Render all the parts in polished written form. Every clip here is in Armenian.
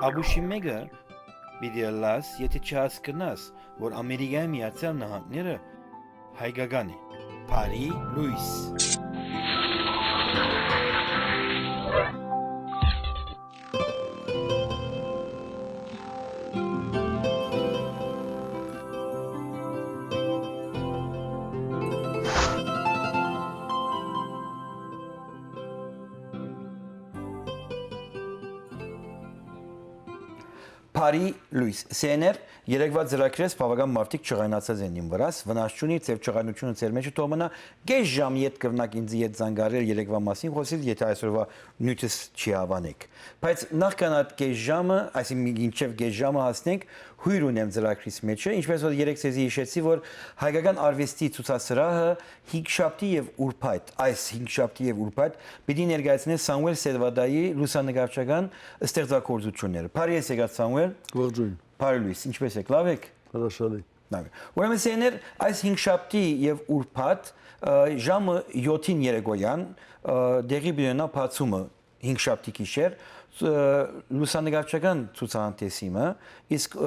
Աբուշիմեգը պիտի լաս, եթե չհասկնաս, որ Ամերիկայի Միացյալ Նահանգները հայկական է, Փարի Լուիս։ Փարի Լուիս Սեներ երեկվա ծրագրես բավական մարդիկ չղայնացած են իմ վրաս վնասչունի ծեր չղայնությունը ծեր մեջը թողմնա գեժ ժամ իդ կրնակ ինձ իդ զանգարել երեկվա մասին խոսել եթե այսօրվա նյութս չի հավանեք բայց նախքան այդ գեժ ժամը այսինքն մինչև գեժ ժամը հասնենք հույր ունեմ ծրագրիս մեջը ինչպես որ երեք ցեզի հիշեցի որ հայկական արվեստի ցուցասրահը հինգշաբթի եւ ուրբայթ այս հինգշաբթի եւ ուրբայթ պիտի ներկայացնի Սամուել Սերվադայի լուսանկարչական ստեղծագործությունները Փարիես եկած Սամուել Ողջույն Փարի Լուիս ինչպես եք լավ եք Հրաշալի Ուրեմն սեներ այս հինգշաբթի եւ ուրբայթ ժամը 7-ին երեկոյան դեղի բյոնա բացումը հինգշաբթի գիշեր լուսանկարչական ցուցահանդեսիմը իսկ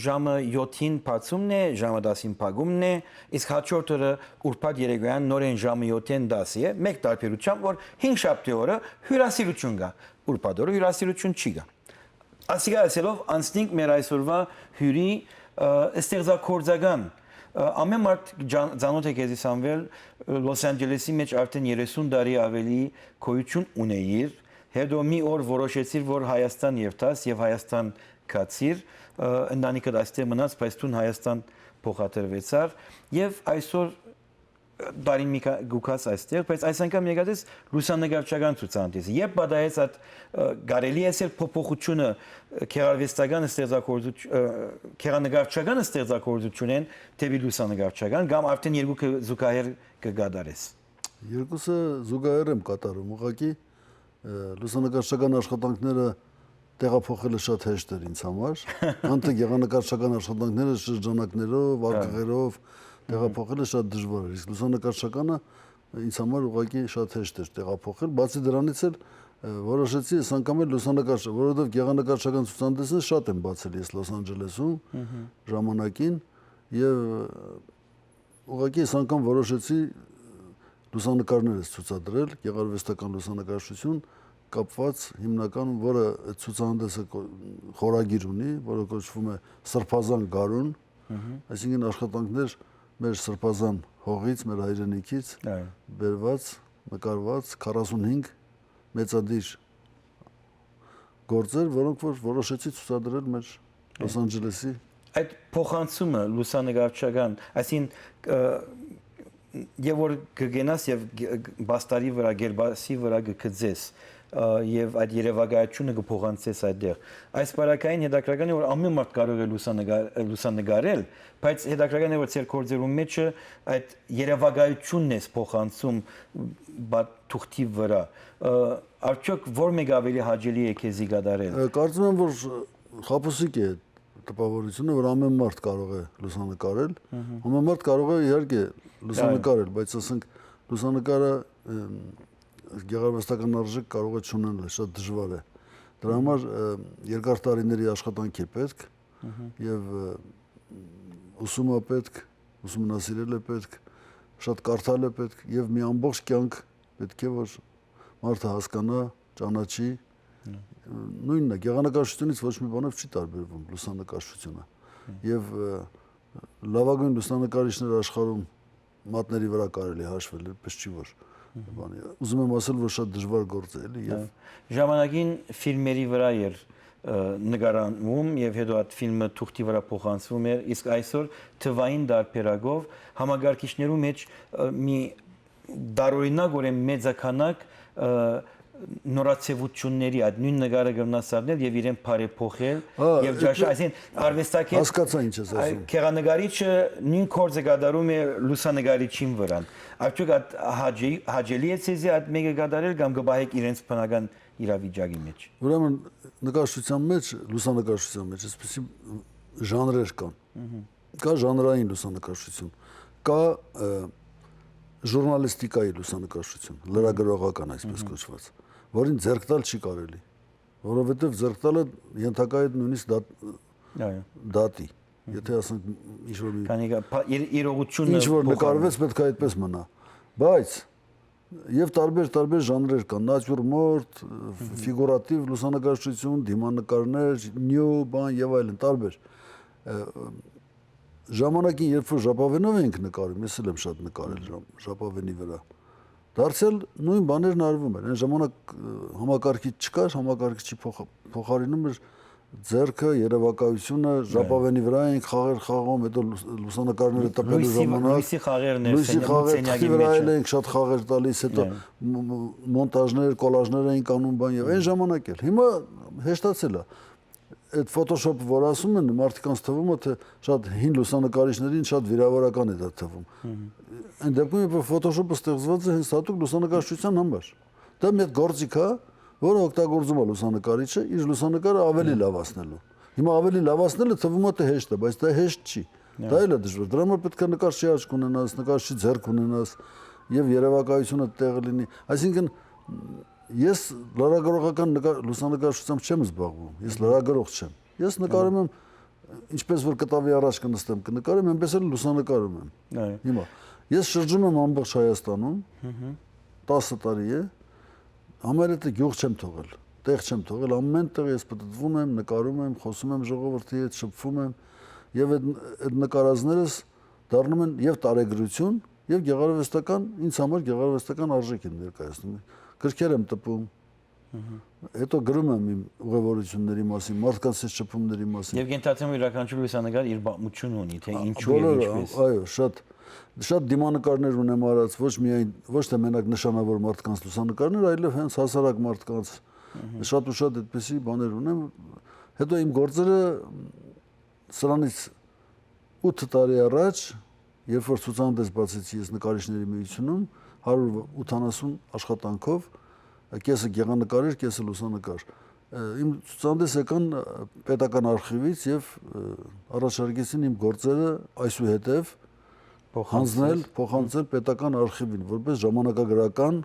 ժամը 7-ին բացումն է ժամը 10-ին փակումն է իսկ հաջորդ օրը ուրբայթ երեկոյան նորեն ժամը 7-ին 10-ի է մեկ տարբերությամբ որ հինգշաբթի օրը հյուրասիրություն կա ուրբայթ օրը հյուրասիրություն չի կա ասիկա ասելով անցնենք մեր այսօրվա հյուրի ստեղծագործական ամեն մարդ ցանոթ է քեզի Սամվել Լոս Անջելեսի մեջ արդեն 30 տարի ավելի գոյություն ունեիր հետո մի օր որոշեցիր որ Հայաստան եւտաս եւ Հայաստան կացիր ընտանիքդ այստեղ մնաց բայց դու Հայաստան փոխադրվեցար եւ այսօր բարին մի գուկաս այստեղ բայց այս անգամ եկած ես լուսանկարչական ցուցահանդեսի եւ բադայեց այդ գարելի է ասել փոփոխությունը քերարվեստական քերանագարչական ստեղծագործություն են դեպի լուսանկարչական կամ արդեն երկուքը զուգահեռ կգադարես երկուսը զուգահեռ եմ կատարում ուղղակի լուսանկարչական աշխատանքները տեղափոխելը շատ հեշտ էր ինձ համար անտը գեղանկարչական աշխատանքները շրջանակներով արկղերով տեղափոխելը շատ դժվար էր իսկ լուսանկարչականը ինձ համար ուղղակի շատ հեշտ էր տեղափոխել բացի դրանից էլ որոշեցի այս անգամ էլ լուսանկարչ որովհետև գեղանկարչական ցուցահանդեսը շատ եմ բացել ես Լոս Անջելեսում ժամանակին եւ ուղղակի այս անգամ որոշեցի լուսանկարներ ցուցադրել գեղարվեստական լուսանկարչություն կապված հիմնական որը ցուցահանդեսը խորագիր ունի որը կոչվում է Սրբազան գարուն այսինքն աշխատանքներ մեր սրբազան հողից, մեր հայրենիքից բերված, նկարված 45 մեծադիր գործեր, որոնք որ որոշեցի ցուցադրել մեր Լոս Անջելեսի այդ փոխանցումը լուսանկարչական, այսինքն եւ որ կգենաս եւ բաստարի վրա, գերբասի վրա կգծես եւ այդ երևակայությունը կփոխանցես այդտեղ այս բարակային հետաքրքրական է որ ամեն մարդ կարող է լուսանկարել բայց հետաքրքրական է որ ծեր կորձերում մեջը այդ երևակայությունն է փոխանցում թուղթի վրա արդյոք որ մեկ ավելի հաճելի է քեզի գդարել կարծում եմ որ խապուսիկ է տպավորությունը որ ամեն մարդ կարող է լուսանկարել ամեն մարդ կարող է իհարկե լուսանկարել բայց ասենք լուսանկարը գեղարվեստական արժեք կարող է չունենալ, շատ դժվար է։ Դրա համար երկար տարիների աշխատանք է պետք եւ ուսում է պետք, ուսումնասիրել է պետք, շատ կարդալ է պետք եւ մի ամբողջ կյանք պետք է որ մարդը հասկանա, ճանաչի։ Նույնն է, գեղանկարչությունից ոչ մի բանով չի տարբերվում լուսանկարչությունը։ Եվ լավագույն լուսանկարիչները աշխարհում մատների վրա կարելի հաշվել, այդպես չի որ ուզում եմ ասել որ շատ դժվար գործ է էլի եւ ժամանակին ֆիլմերի վրա էր նկարանում եւ հետո այդ ֆիլմը թուղթի վրա փոխանցվում էր իսկ այսօր թվային դարբերակով համագարկիչներու մեջ մի դարօրինակ մեծականակ նորացեվությունների այդ նույն նկարը գտնասարնել եւ իրեն բարեփոխել եւ ճաշ այսինքն արվեստագետ հասկացա ինչ ես ասում քերանագարիչը նույն կորձը գդարում է լուսանկարիչին վրան արդյոք այդ հաճելի է ցեզի այդ մեկը գդարել կամ գբահեք իրենց բնական իրավիճակի մեջ ուրեմն նկարչության մեջ լուսանկարչության մեջ այսպեսի ժանրեր կան։ Կա ժանրային լուսանկարչություն, կա ժուրնալիստիկայի լուսանկարչություն, լրագրողական այսպես կոչված, որին ձեռք տալ չի կարելի, որովհետև ձեռք տալը ենթակա է նույնիսկ դատի։ Եթե ասենք ինչ որ նկարվեց պետք է այդպես մնա, բայց եւ տարբեր ժանրեր կան, նատյուրմորտ, ֆիգուրատիվ լուսանկարչություն, դիմանկարներ, նյու բան եւ այլն, տարբեր։ Ժամանակին երբ որ ժապավենով ենք նկարում, ես էլ եմ շատ նկարել ժապավենի վրա, դարձյալ նույն բաներն արվում են։ Այն ժամանակ համակարգիչ չկար, համակարգիչի փոխարինում էր ձեռքը, երևակայությունը, ժապավենի վրա ենք խաղեր խաղում, հետո լուսանկարները տպելու ժամանակ լույսի խաղերն էր, սենյակի վրա ենք շատ խաղեր տալիս, հետո մոնտաժներ, կոլաժներ էինք անում բան եւ այն ժամանակ էլ։ Հիմա հեշտացել է։ Այդ Photoshop-ը, որ ասում են, մարդկանց թվում է, թե շատ հին լուսանկարիչներին շատ վիրավորական է դա թվում։ Այն դեպքում, երբ Photoshop-ը ստեղծված է հենց հատուկ լուսանկարչության համար։ Դա մի հատ գործիք է, որը օգտագործում է լուսանկարիչը իր լուսանկարը ավելի լավացնելու։ Հիմա ավելի լավացնելը թվում է թե հեշտ է, բայց դա հեշտ չի։ Դա էլ է դժվար։ Դրա համար պետք է նկարչի աչք ունենաս, նկարչի ձեռք ունենաս եւ երևակայությունը տեղ լինի։ Այսինքն ես լրագրողական լուսանկարչությամբ չեմ զբաղվում։ Ես լրագրող չեմ։ Ես նկարում եմ ինչպես որ կտավի առաջ կնստեմ, կնկարեմ, այնպես էլ լուսանկարում եմ։ Հիմա ես շրջում եմ ամբողջ Հայաստանում 10 տարի է, համարյա գյուղ չեմ թողել, տեղ չեմ թողել, ամեն տեղ ես պտտվում եմ, նկարում եմ, խոսում եմ ժողովրդի հետ, շփվում եմ եւ այդ նկարածներս դառնում են եւ տարեգրություն եւ գեղարվեստական, ինձ համար գեղարվեստական արժեք են ներկայացնում։ Գրքեր եմ տպում, հետո գրում եմ իմ ուղևորությունների մասին, մարդկանց հետ շփումների մասին։ Եվ ենթադրում յուրաքանչյուր լուսանկար իր պատմություն ունի, թե ինչու եւ ինչպես։ Այո, շատ դիմանկարներ ունեմ արած, ոչ թե մենակ նշանավոր մարդկանց լուսանկարներ, այլև հենց հասարակ մարդկանց շատ ու շատ այդպիսի բաներ ունեմ։ Հետո իմ գործերը սրանից 8 տարի առաջ, երբ որ ցուցահանդես բացեցի ես նկարիչների միությունում, 180 աշխատանքով, կեսը գեղանկարեր, կեսը լուսանկար։ Իմ ցուցահանդես եկան պետական արխիվից եւ առաջարկեցին իմ գործերը այսուհետև փոխանցել պետական արխիվին որպես ժամանակագրական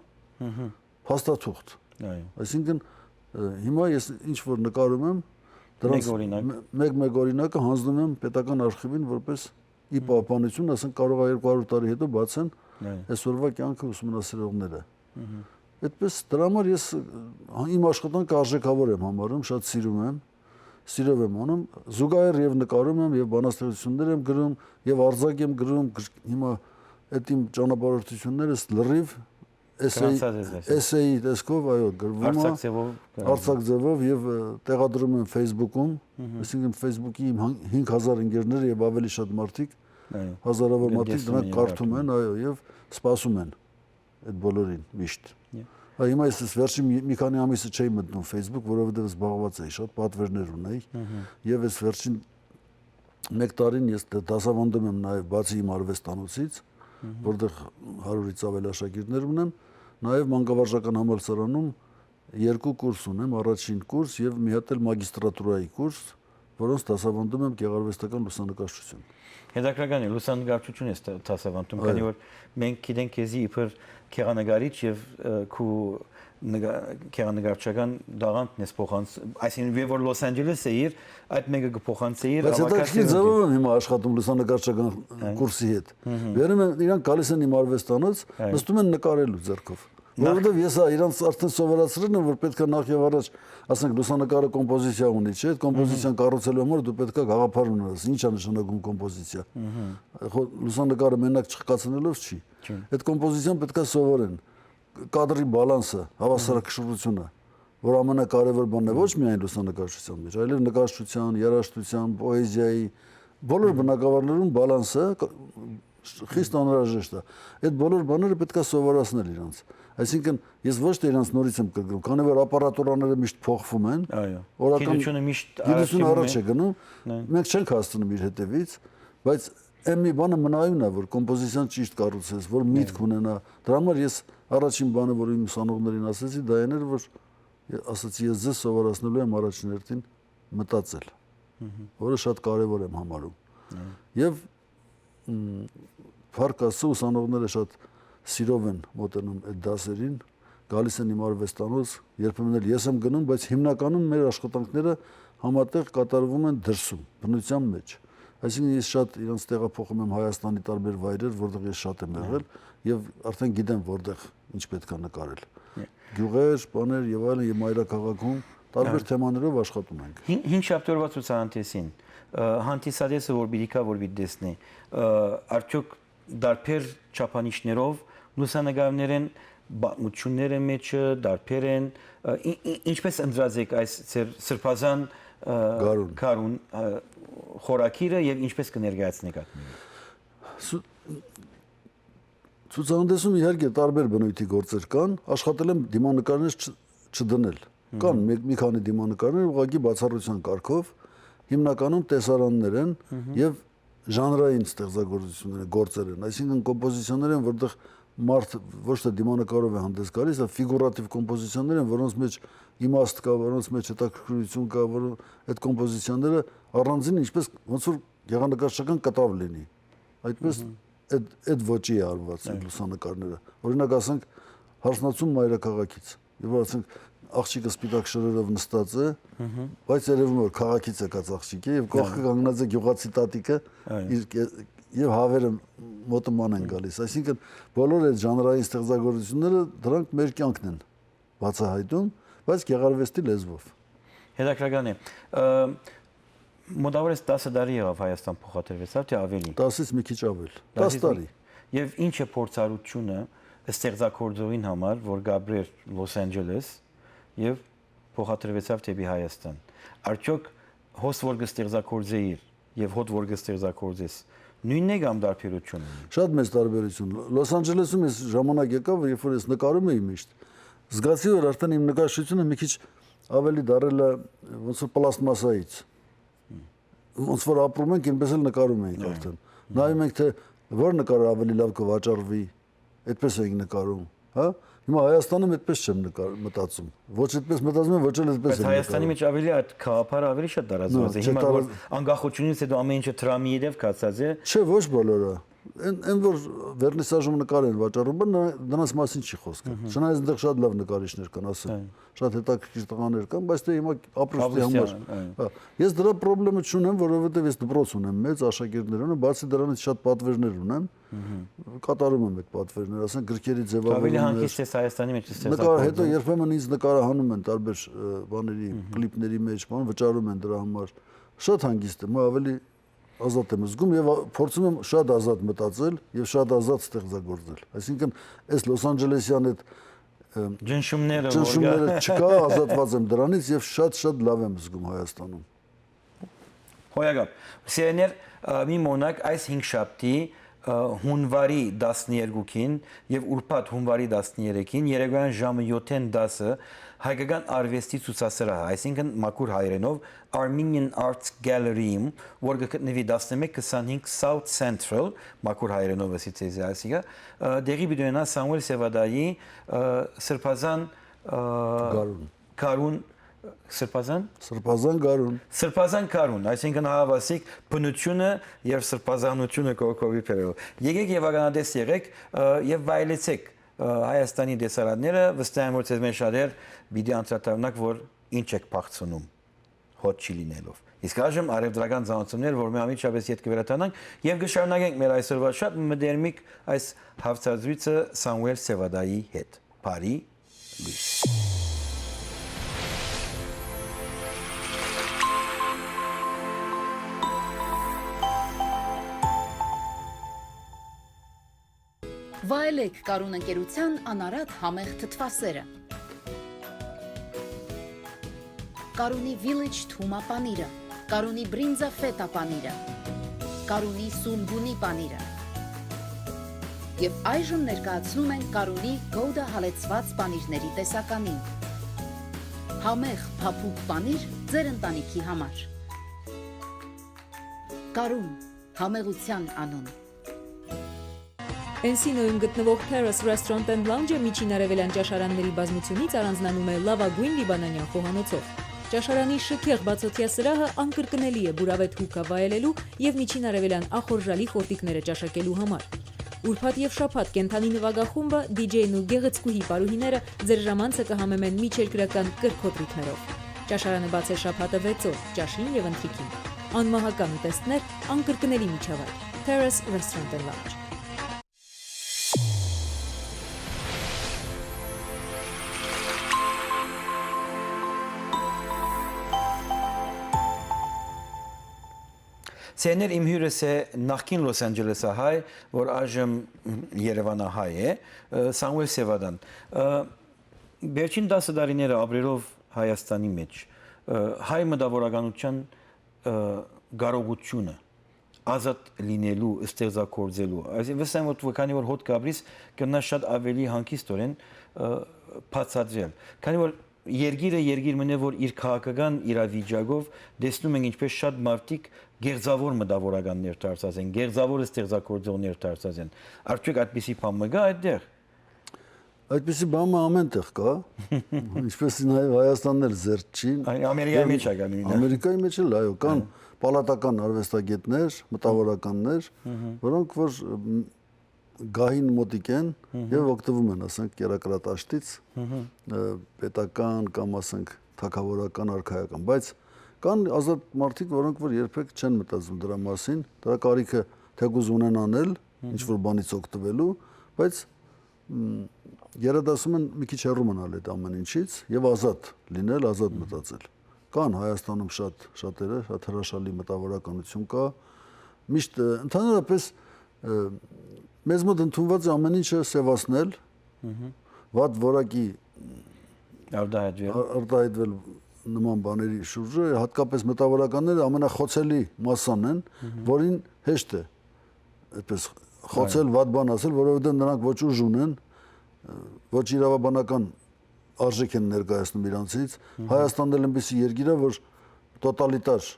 փաստաթուղթ։ Այսինքն հիմա ես ինչ որ նկարում եմ, դրանց մեկ օրինակը հանձնում եմ պետական արխիվին որպես ի պահպանություն, ասենք կարող է 200 տարի հետո բացեն այսօրվա կյանքը ուսումնասիրողները։ Այդպես դրա համար ես իմ աշխատանքը արժեքավոր եմ համարում, շատ սիրով եմ անում, զուգահեռ եւ նկարում եմ եւ բանաստեղծություններ եմ գրում եւ արձակ եմ գրում, հիմա այդ իմ ճանապարհորդություններս լրիվ էսեի տեսքով, այո, գրվում է արձակ ձևով եւ տեղադրում եմ Facebook-ում, այսինքն Facebook-ի իմ 5000 ընկերներ եւ ավելի շատ մարդիկ, հազարավոր մարդիկ դրանք կարդում են, այո, եւ սպասում են այդ բոլորին միշտ։ Հիմա ես վերջին մի քանի ամիսը չէի մտնում Facebook, որովհետև զբաղված էի, շատ պատվերներ ունեի, եւ այս վերջին 1 տարին ես դասավանդում եմ նաեւ բացի իմ արվեստանոցից, որտեղ 100-ից ավել աշակերտներ ունեմ, նաեւ մանկավարժական համալսարանում 2 կուրս ունեմ, առաջին կուրս եւ մի հատ էլ մագիստրատուրայի կուրս, որոնց դասավանդում եմ գեղարվեստական լուսանկարչություն։ Հետաքրքրական է, լուսանկարչություն է դասավանդում, քանի որ մենք գիտենք քեզի իբր քեղանկարիչ եւ քու քեղանկարչական դաղանթն ես փոխանց, այսինքն երբ որ Լոս Անջելես էիր, այդ մեկը կփոխանցեիր ավակաշի ձևով եմ հիմա աշխատում լուսանկարչական կուրսի հետ։ Վերում են իրանք գալիս են իմ արվեստանոց, նստում են նկարելու ձեռքով։ Որովհետև ես իրանց արդեն սովորացրել եմ, որ պետք է նախ եւ առաջ, ասենք լուսանկարը կոմպոզիցիա ունի, չէ՞, այդ կոմպոզիցիան կառուցելու համար դու պետք է գաղափար ունենաս, ինչ է նշանակում կոմպոզիցիա։ Լուսանկարը մենակ չխկացնելով չի։ Այդ կոմպոզիցիան պետք է սովորեն։ Կադրի բալանսը, հավասարակշռությունը, որ ամենակարևոր բանն է ոչ միայն լուսանկարչության մեջ, այլև նկարչության, երաժշտության, պոեզիայի, բոլոր բնագավառներում բալանսը խիստ անհրաժեշտ է։ Այդ բոլոր բաները պետք է սովորացնել իրանց։ Այսինքն ես ոչ թե իրանց նորից եմ կրկնում, քանի որ ապարատուրաները միշտ փոխվում են։ Գիտությունը միշտ առաջ է գնում։ Մենք չենք հասցնում իր հետևից, բայց այն մի բանը մնայուն է, որ կոմպոզիցիան ճիշտ կառուցես, որ միտք ունենա։ Դրա համար ես առաջին բանը, որ իմ ուսանողներին ասեցի, դա այն էր, որ ասացի ես ձեզ սովորացնելու եմ առաջին հերթին մտածել։ որը շատ կարևոր եմ համարում։ Եվ փառք Աստծո ուսանողները շատ սիրով են մոտենում այդ դասերին, գալիս են իմ արվեստանոց, երբեմն էլ ես եմ գնում, բայց հիմնականում մեր աշխատանքները համատեղ կատարվում են դրսում, բնության մեջ։ Այսինքն ես շատ իրենց տեղափոխում եմ Հայաստանի տարբեր վայրեր, որտեղ ես շատ եմ եղել եւ արդեն գիտեմ որտեղ ինչ պետք է նկարել։ Գյուղեր, բաներ եւ այլն եւ մայրաքաղաքում տարբեր թեմաներով աշխատում ենք։ 5 շաբթօրվա ցուցահանդեսին հանդիսադեսը որ բիդիկա որ դեսնի արդյոք դարբեր չափանիշներով լուսանկարներեն բացությունները մեջը դարբեր են ինչպես ընդրած եք այս սրբազան կարուն խորակիրը եւ ինչպես կներկայացնեք այդ ցուցահանդեսում իհարկե տարբեր բնույթի գործեր կան, աշխատել եմ դիմանկարներ չդնել։ Կան մի քանի դիմանկարներ ուղղակի բացառության կարգով, հիմնականում տեսարաններ են եւ ժանրային ստեղծագործություններ, գործեր են, այսինքն կոմպոզիցիաներ են, որտեղ մարդ ոչ թե դիմանկարով է հանդես գալիս, այլ ֆիգուրատիվ կոմպոզիցիաներ են, որոնց մեջ իմաստ կա, որոնց մեջ հետաքրքրություն կա, որ այդ կոմպոզիցիաները առանձին ինչպես ոնց որ գեղանկարչական կտավ լինի։ Այդպես այդ ոճի է արված լուսանկարները։ Օրինակ ասենք հարսնացում մայրաքաղաքից։ Եվ ասենք աղջիկը սպիտակ շրերով նստած է, բայց երևում է որ քաղաքից եկած աղջիկ է եւ կողքը կանգնած է գյուղացի տատիկը եւ հավերը մոտման են գալիս։ Այսինքն բոլոր այդ ժանրային ստեղծագործությունները դրանք մեր կյանքն են բացահայտում, բայց գեղարվեստի լեզվով։ Հետաքրքրական է։ Մոտավորապես 10 տարի եղավ Հայաստան փոխադրվեցավ, թե ավելի։ 10-ից մի քիչ ավել։ 10 տարի։ Եվ ինչ է փորձառությունը ստեղծագործողին համար, որ գաբրեր Լոս Անջելես եւ փոխադրվեցավ դեպի Հայաստան։ Արդյոք հոս որ կստեղծագործեիր եւ հոտ որ կստեղծագործես նույնն է կամ տարբերություն։ Շատ մեծ տարբերություն։ Լոս Անջելեսում ես ժամանակ եկավ, երբ որ ես նկարում էի միշտ, զգացի որ արդեն իմ նկարչությունը մի քիչ ավելի դարել է ոնց որ պլաստմասայից։ Ոնց որ ապրում ենք, այնպես էլ նկարում ենք արդեն։ Նայում ենք թե որ նկարը ավելի լավ կվաճառվի, այդպես ենք նկարում, հա։ Հիմա Հայաստանում այդպես չեմ մտածում։ Ոչ այդպես մտածում եմ, ոչ էլ այդպես եմ։ Բայց Հայաստանի մեջ ավելի այդ խաղապարը ավելի շատ տարածված է։ Հիմա որ անկախությունից հետո ամեն ինչը տրամի դեպ կացած է։ Չէ, ոչ բոլորը։ Այն որ վերնիսաժում նկար են վաճառում, նրանց մասին չի խոսքը։ Չնայած այնտեղ շատ լավ նկարիչներ կան, ասեմ։ Շատ հետաքրքիր տղաներ կան, բայց դե հիմա ապրուստի համար։ Հա, ես դրա խնդրեմը չունեմ, որովհետև ես դպրոց ունեմ, մեծ աշակերտներ ունեմ, բացի դրանից շատ պատվերներ ունեմ։ Կատարում եմ այդ պատվերները, ասենք գրքերի ձևավորումներ։ Ավելի հանգիստ է Հայաստանի մեջ ստեղծագործում։ Հետո երբեմն ինձ նկարահանում են տարբեր բաների, կլիպների մեջ, բան վճարում են դրա համար։ Շատ հանգիստ եմ, ավելի ազատ եմ զգում եւ փորձում եմ շատ ազատ մտածել եւ շատ ազատ ստեղծագործել։ Այսինքն այս Լոս Անջելեսյան այդ ջնշումները չկա, ազատված եմ դրանից եւ շատ լավ եմ զգում Հայաստանում։ Հոյագապ, սերներ մի մոնակ այս 5 շաբթի հունվարի 12-ին եւ ուրբաթ հունվարի 13-ին երեկոյան ժամը 7-ին 10-ը հայկական արվեստի ցուցասրահ, այսինքն մաքուր հայերենով Armenian Arts Gallery-ում, որ գտնվի 1125 South Central, մաքուր հայերենով ասիցեզիասիգա, դեղի բիդոնա Սամուել Սևադայի սրբազան կարուն Սրբազան կարուն, այսինքն հավասիկ բնությունը եւ սրբազանությունը կողքովի բերելով։ Եկեք եւ ականատես եղեք եւ վայելեցեք Հայաստանի դեսարանները, վստահ եմ որ ցեզ մեջ շատեր վիդեո անդրադառնաք, որ ինչ եք փախցնում հոտ չի լինելով։ Իսկ այժմ արևդրական ծանոթություններ, որ մենք ամիջապես ետ կվերադառնանք եւ կշարունակենք մեր այսօրվա շատ մդերմիկ այս հաղորդազրույցը Սամուել Սևադայի հետ։ Բարի լույս։ Վայելեք Կարուն ընկերության անարատ համեղ թթվասերը։ Կարունի Village թումա պանիրը, Կարունի բրինձա ֆետա պանիրը, Կարունի սուլգունի պանիրը։ Եվ այժմ ներկայացնում են Կարունի գոուդա հալեցված պանիրների տեսականին։ Համեղ փափուկ պանիր ձեր ընտանիքի համար։ Կարուն, համեղության անուն։ Էնսինոյում գտնվող Terrace Restaurant and Lounge-ը միջին արևելյան ճաշարանների բազմությունից առանձնանում է լավագույն լիբանանյան խոհանոցով։ Ճաշարանի շքեղ բացօթյա սրահը անկրկնելի է բուրավետ հուքա վայելելու եւ միջին արևելյան ախորժալի խորտիկները ճաշակելու համար։ Ուրբաթ եւ շաբաթ կենթանի նվագախումբը, DJ-ն ու գեղեցկուհի պարուհիները ձեր ժամանցը կհամեմեն միջերկրական կրքոտ ռիթմերով։ Ճաշարանը բաց է շաբաթը 6 օր, ճաշին եւ ընթրիքին։ Անմահական ուտեստներ, անկրկնելի միջավայր։ Terrace Restaurant and Lounge։ Սեներ իմ հյուրս է նախկին Լոս Անջելեսը հայ, որ այժմ Երևանը հայ է, Սամուել Սևադան։ Վերջին 10 տարիները ապրելով Հայաստանի մեջ, հայ մտավորականության կարողությունը ազատ լինելու, ստեղծագործելու, այսինքն վստահ եմ, որ քանի որ հոտ կաբրիս կնա շատ ավելի հանգիստորեն բացատրել։ Քանի որ երկիր մնե որ իր քաղաքական իրավիճակով տեսնում ենք ինչպես շատ մարդիկ գերձավոր մտավորականներ դարձած են, գերձավոր ստեղծագործողներ դարձած են։ Արդյոք այդպիսի բան կա այդտեղ։ Այդպիսի բանը ամենտեղ կա, ինչպես նաև Հայաստանն էլ զերծ չի։ Ամերիկայի մեջ է գալու։ Ամերիկայի մեջ էլ այո, կան պալատական արվեստագետներ, մտավորականներ, որոնք որ գահին մոտիկ են եւ օգտվում են, ասենք, կերակրատաշտից, պետական կամ ասենք թագավորական արքայական, բայց կան ազատ մարդիկ, որոնք որ երբեք չեն մտածում դրա մասին, դրա կարիքը թեկուզ ունեն անել, ինչ որ բանից օգտվելու, բայց երադասում են մի քիչ հեռու մնալ այդ ամեն ինչից եւ ազատ լինել, ազատ մտածել։ Կան Հայաստանում շատերը, շատ հրաշալի մտավորականություն կա։ Միշտ ընդհանրապես մեզ մոտ ընդունված է ամեն ինչը սևացնել, վատ որակի արտահայտվել նման բաների շուրջը, հատկապես մտավորականները ամենախոցելի մասան են, որին հեշտ է այդպես խոցել, վատ բան ասել, որովհետև նրանք ոչ ուժ ունեն, ոչ իրավաբանական արժեք են ներկայացնում իրանցից։ Հայաստանն էլ այնպիսի երկիր է, որ տոտալիտար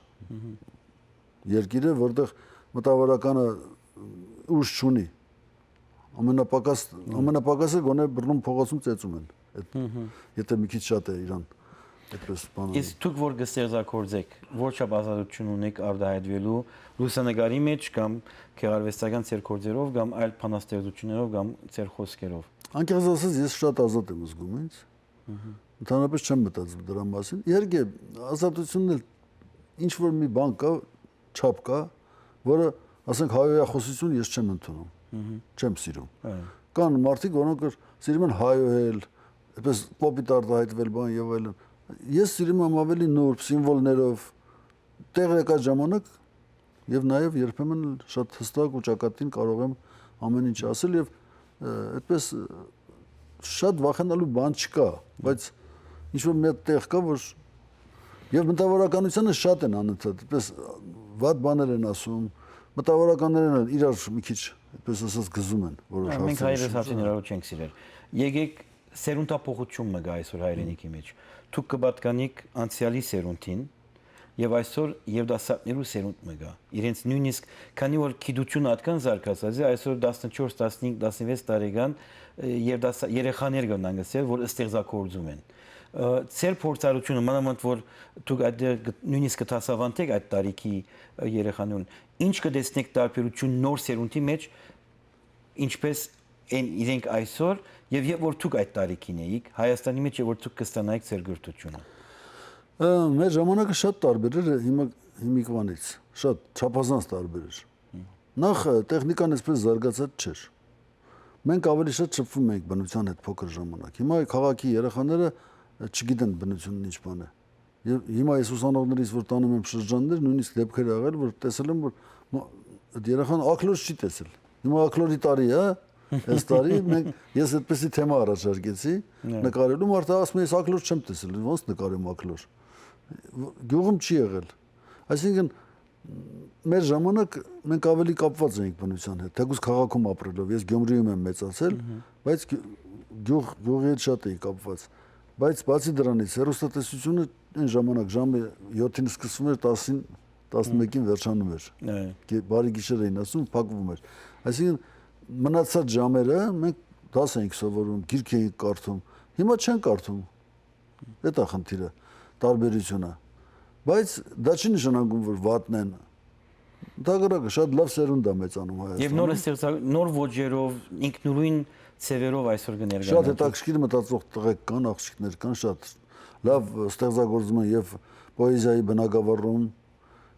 երկիր է, որտեղ մտավորականը ուժ չունի։ Ամենապակասը գոնե բռնում փողոցում ծեծում են։ Եթե մի քիչ շատ է իրան այդպես բանը։ Իսկ դուք որ կստեղծագործեք, որչափ ազատություն ունեք արտահայտվելու լուսանկարի մեջ կամ գեղարվեստական ձեր գործերով կամ այլ բանաստեղծություններով կամ ձեր խոսքերով։ Անկեղծ ասած, ես շատ ազատ եմ զգում ինձ։ Ընդհանրապես չեմ մտածում դրա մասին։ Իհարկե, ազատությունն էլ ինչ որ մի բան կա, չափ կա, որը, ասենք, հայոյախոսություն ես չեմ ընդունում։ Չեմ սիրում։ Կան մարդիկ, որոնք սիրում են հայոյել, այդպես կոպիտ արտահայտվել բան եւ այլն։ Ես սիրում եմ ավելի նուրբ սիմվոլներով տեղ եկած ժամանակ եւ նաեւ երբեմն շատ հստակ ու ճակատին կարող եմ ամեն ինչ ասել եւ այդպես շատ վախենալու բան չկա, բայց ինչ որ մի տեղ կա, որ եւ մտավորականությունը շատ են անընդհատ, այդպես վատ բաներ են ասում, մտավորականներն էլ իրար մի քիչ այդպես ասած գզում են որոշ հարցեր։ Մենք հայերս հաշվին հրավեր չենք սիրել։ Եկեք սերունդապողություն մը գա այսօր հայրենիքի մեջ։ Դուք կպատկանիք անցյալի սերունդին եւ այսօր եւ դասատներու սերունդ մը գա։ Իրենց նույնիսկ քանի որ գիտությունը այդքան զարգացած է, այսօր 14, 15, 16 տարեկան եւ երեխաներ կան անգասել, որ ստեղծագործում են։ Ձեր փորձառությունը մանավանդ որ դուք այդ նույնիսկ կտասավանդեք այդ տարիքի երեխաներուն, ինչ կտեսնեք տարբերություն նոր սերունդի մեջ, ինչպես են իրենք այսօր եւ երբ որ դուք այդ տարիքին էիք Հայաստանի մեջ եւ որ դուք կստանայիք ձեր գրթությունը։ Մեր ժամանակը շատ տարբեր էր հիմիկվանից, շատ չափազանց տարբեր էր։ Նախ տեխնիկան այսպես զարգացած չէր։ Մենք ավելի շատ շփվում էինք բնության հետ փոքր ժամանակ։ Հիմա քաղաքի երեխաները չգիտեն բնությունն ինչ բան է։ Եվ հիմա ես ուսանողներից որ տանում եմ շրջաններ, նույնիսկ դեպքեր եղել, որ տեսել եմ, որ այդ երեխան ակլոր չի տեսել։ Հիմա ակլորի տարի է, այս տարի ես այդպեսի թեմա առաջարկեցի, նկարելու մարդը ասում է, ես ակլոր չեմ տեսել, ոնց նկարեմ ակլոր։ Գյուղում չի եղել։ Այսինքն մեր ժամանակ մենք ավելի կապված էինք բնության հետ, թեկուզ քաղաքում ապրելով, ես Գյումրիում եմ մեծացել, բայց գյուղի հետ շատ էի կապված։ Բայց բացի դրանից հեռուստատեսությունը այն ժամանակ ժամը 7-ին սկսվում էր, 10-ին 11-ին վերջանում էր։ Բարի գիշեր էին ասում, փակվում էր։ Այսինքն մնացած ժամերը մենք դաս էինք սովորում, գիրք էինք կարդում։ Հիմա չեն կարդում։ Դա է խնդիրը։ տարբերությունը։ Բայց դա չի նշանակում, որ վատն են։ Դակրակը շատ լավ սերունդ է մեծանում Եվ Հայաստանում։ նոր ոճերով, ինքնուրույն ցևերով այսօր կներկայանա։ Շատ հետաքրքիր մտածող տղեկ կան, աղջիկներ կան, շատ լավ ստեղծագործում են եւ պոեզիայի բնագավառում,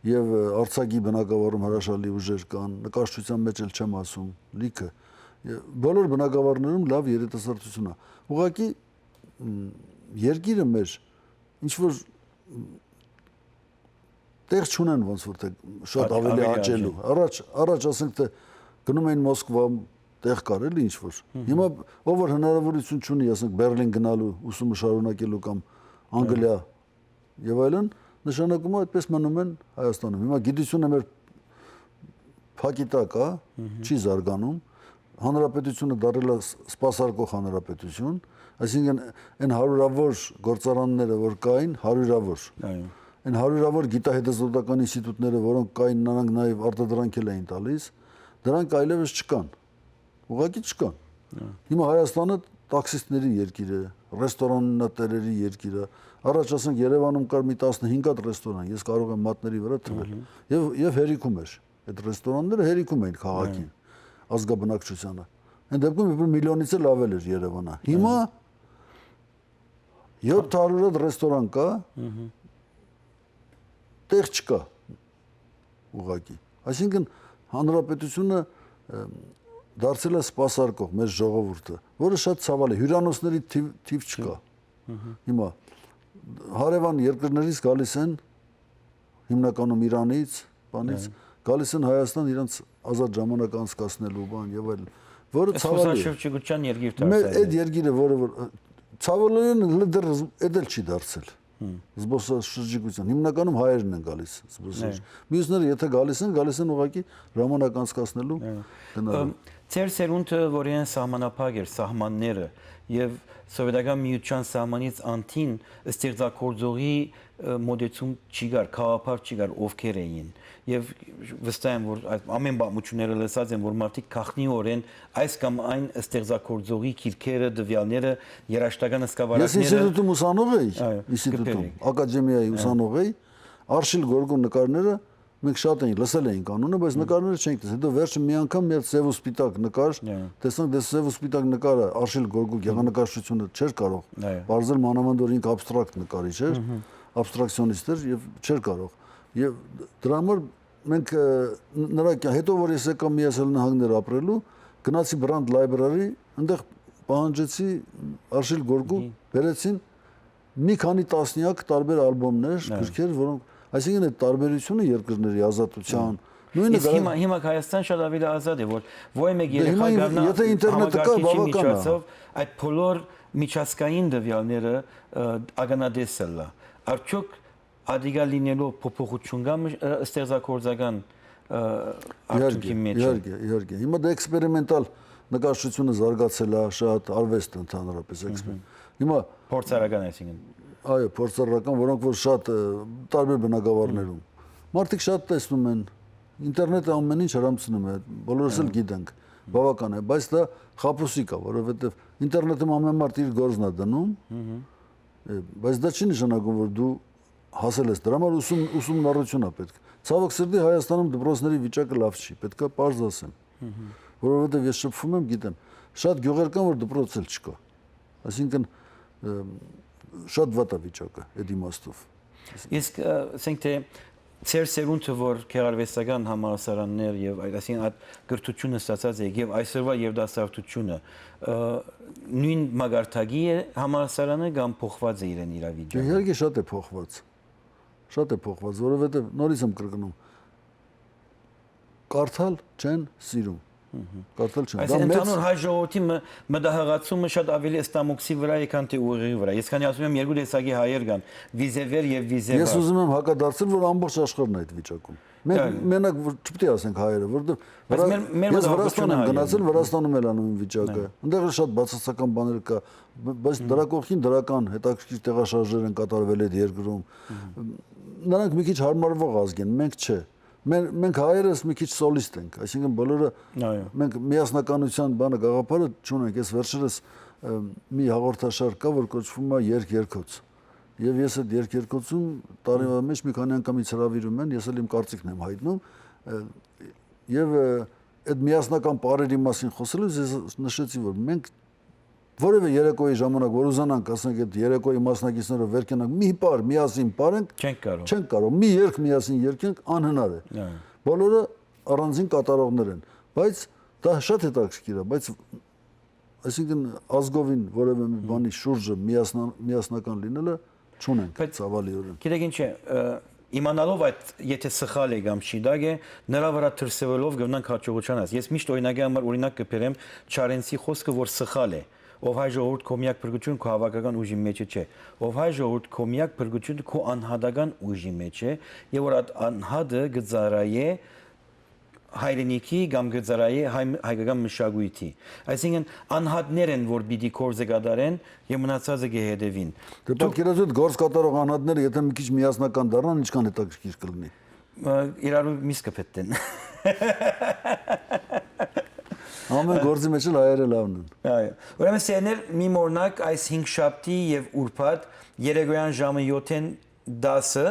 եւ արձակի բնագավառում հրաշալի ուժեր կան, նկարչության մեջ էլ չեմ ասում, լիքը։ Բոլոր բնագավառներում լավ երիտասարդություն է։ Ուղղակի երկիրը մեր ինչ որ տեղ չունեն ոնց որ թե շատ ավելի աճելու։ Առաջ ասենք թե գնում էին Մոսկվա տեղ կար էլի ինչ որ։ Հիմա ով որ հնարավորություն չունի, ասենք Բերլին գնալու, ուսումը շարունակելու կամ Անգլիա եւ այլն, նշանակում է այդպես մնում են Հայաստանում։ Հիմա գիտությունը մեր փակի տակ է, չի զարգանում։ Հանրապետությունը դարձել է սպասարկող հանրապետություն, այսինքն այն հարյուրավոր գործարանները, որ կային, հարյուրավոր։ Այն հարյուրավոր գիտահետազոտական ինստիտուտները, որոնք կային, նրանք նաև արտադրանք էին տալիս, դրանք այլևս չկան։ Ուղղակի չկան։ Հիմա Հայաստանը տաքսիստների երկիր է, ռեստորանատերերի երկիր է։ Առաջ ասենք Երևանում կար մի 15 հատ ռեստորան, ես կարող եմ մատների վրա թվել։ Եվ հերիքում էր։ Այդ ռեստորանները հերիքում էին քաղաքին, ազգաբնակչությանը։ Այն դեպքում իբր միլիոնից էլ ավել էր Երևանը։ Հիմա 700 հատ ռեստորան կա, տեղ չկա ուղղակի։ Այսինքն հանրապետությունը դարձել է սպասարկող մեր ժողովուրդը, որը շատ ցավալ է, հյուրանոցների թիվ չկա։ Հիմա հարևան երկրներից գալիս են հիմնականում Իրանից, բանից գալիս են Հայաստան իրենց ազատ ժամանակ անցկացնելու բան եւ այլն, որը ցավալի է։ Զբոսաշրջիկության երկիր դարձել։ Այդ երկիրը, որը ցավալիորեն դեռ էդել չի դարձել։ Զբոսաշրջիկություն հիմնականում հայերն են գալիս զբոսաշրջիկ։ Մյուսները եթե գալիս են ուղղակի ժամանակ անցկացնելու գնալու։ Ձեր սերունդը, որ են սահմանափակ էր, սահմանները եւ սովետական միության սահմանից անտին ստեղծագործողի մոդեցում չի գար, քաղաքապար չի գար, ովքեր էին։ Եվ վստահ եմ, որ ամեն բամությունները լսած են, որ մարդիկ քախնիորեն այս կամ այն ստեղծագործողի քիրքերը, դվյալները, երաշտական սկավառակները։ Ես ինստիտուտում ուսանող էի, ինստիտուտում, ակադեմիայի ուսանող էի, Արշիլ Գորգո նկարները մենք շատ էին լսել էինք անունը, բայց նկարները չենք տեսել։ Հետո վերջը մի անգամ մի հատ սև ու սպիտակ նկար, տեսանք, դե սև ու սպիտակ նկարը Արշիլ Գորգո գեղանկարչությունը չէր կարող բարձել մանավանդ որ ինքը աբստրակտ նկարիչ էր, աբստրակցիոնիստ էր եւ չէր կարող։ Եվ դրա համար մենք նրա հետո որ ես եկա Միացյալ Նահանգներ ապրելու, գնացի Brand Library, այնտեղ պահանջեցի Արշիլ Գորգո, բերեցին մի քանի տասնյակ տարբեր ալբոմներ, գրքեր, որոնք այսինքն այդ տարբերությունը երկրների ազատության նույնը հիմա Հայաստան շատ ավելի ազատ է, որ ոյ մեկ երեխա գարնա եթե ինտերնետը կա բավական է այդ բոլոր միջազգային դվյալները ագանադեսել է արդյոք ադիգա լինելով փոփոխություն կա ստեղծագործական արդյունքի մեջ իհարկե հիմա դա էքսպերիմենտալ նկարչությունը զարգացել է շատ արվեստ ընդհանրապես հիմա փորձարական այսինքն այո, փորձառական, որոնք որ շատ տարբեր բնակավարներում։ Մարդիկ շատ տեսնում են, ինտերնետը ամեն ինչ հрамցնում է, բոլորս էլ գիտենք, բավական է, բայց դա խաբուսիկ է, որովհետև ինտերնետում ամեն մարդ իր գործն է դնում, բայց դա չի նշանակում, որ դու հասել ես դրա համար ուսումնառություն է պետք։ Ցավոք սրտի Հայաստանում դպրոցների վիճակը լավ չի, պետք է պարզ ասեմ, որովհետև ես շփվում եմ, գիտեմ, շատ գյուղեր կան, որ դպրոց էլ չկա։ Այսինքն շատ վատ է վիճակը այդ իմաստով։ Իսկ ասենք թե ծեր սերունդը որ քերարվեստական համալսարաններ եւ այսինքն այդ գրթությունը ստացած է եւ այսօրվա եւ դասարտությունը նույն մագարտագի է համալսարանը կամ փոխված է իրեն իրավիճակը։ Իհարկե շատ է փոխված։ Շատ է փոխված, որովհետեւ նորից եմ կրկնում կարդալ չեն սիրում։ Կարդալ չեն։ Այս ընդհանուր հայ ժողովրդի մտահղացումը շատ ավելի ստամոքսի վրա է, քան թե ուղիղի վրա։ Ես քանի ասում եմ երկու տեսակի հայեր կան՝ վիզևեր եւ վիզևար։ Ես ուզում եմ հակադարձել, որ ամբողջ աշխարհն է այդ վիճակում։ Մենք մենակ չպետք է ասենք հայերը, որովհետեւ ես Վրաստան եմ գնացել, Վրաստանում էլ անում վիճակը։ Այնտեղ շատ բացասական բաներ կա, բայց դրա կողքին դրական հետաքրքիր տեղաշարժեր են կատարվել այդ երկրում։ Նրանք մի քիչ հարմարվող ազգ են, մենք չէ։ Մենք հայերս մի քիչ սոլիստ ենք, այսինքն բոլորը մենք միասնականության բանը գաղափարը չունենք, ես վերջերս մի հաղորդաշար կա, որ կոչվում է երգ-երգոց։ եւ ես այդ երկերկոցում տարիվա մեջ մի քանի անգամից հրավիրում են, ես էլ իմ կարծիքն եմ հայտնում եւ այդ միասնական բարերի մասին խոսելուց ես նշեցի, որ մենք որևէ երեկոյի ժամանակ որ ուզանանք, ասենք այդ երեկոյի մասնակիցները վեր կենանք, մի բար միասին բարենք, չենք կարող։ Մի երգ միասին երգենք անհնար է։ Բոլորը առանձին կատարողներ են, բայց դա շատ հետաքրքիր է, բայց այսինքն ազգովին որևէ մի բանի շուրջը միասնական լինելը չունենք ցավալիորեն։ Գիտեք ինչ է, իմանալով այդ եթե սխալ է կամ շիդագ է, նրա վրա թրսվելով գնանք հաջողության աս։ Ես միշտ օրինակի համար օրինակ կբերեմ Չարենցի խոսքը, որ սխալ է։ Ով հայ ժողովուրդ քո միակ փրկությունը քո հավաքական ուժի մեջ չէ։ Ով հայ ժողովուրդ քո միակ փրկությունը քո անհատական ուժի մեջ է, եւ որ այդ անհատը գծարայե հայրենիքի կամ գծարայե հայկական մշակույթի։ Այսինքն անհատներ են, որ պիտի կորզը կատարեն եւ մնացածը կհետևին։ Դե պատկերացրու գործ կատարող անհատները եթե մի քիչ միասնական դառնան, ինչքան հետաքրքիր կլինի։ Իրարու միս կփետեն։ Ամեն գործի մեջ էլ հայերը լավն են։ Այո։ Ուրեմն սերներ մի մորնակ այս 5 շաբթի եւ ուրբաթ երեկոյան ժամը 7-ին 10-ը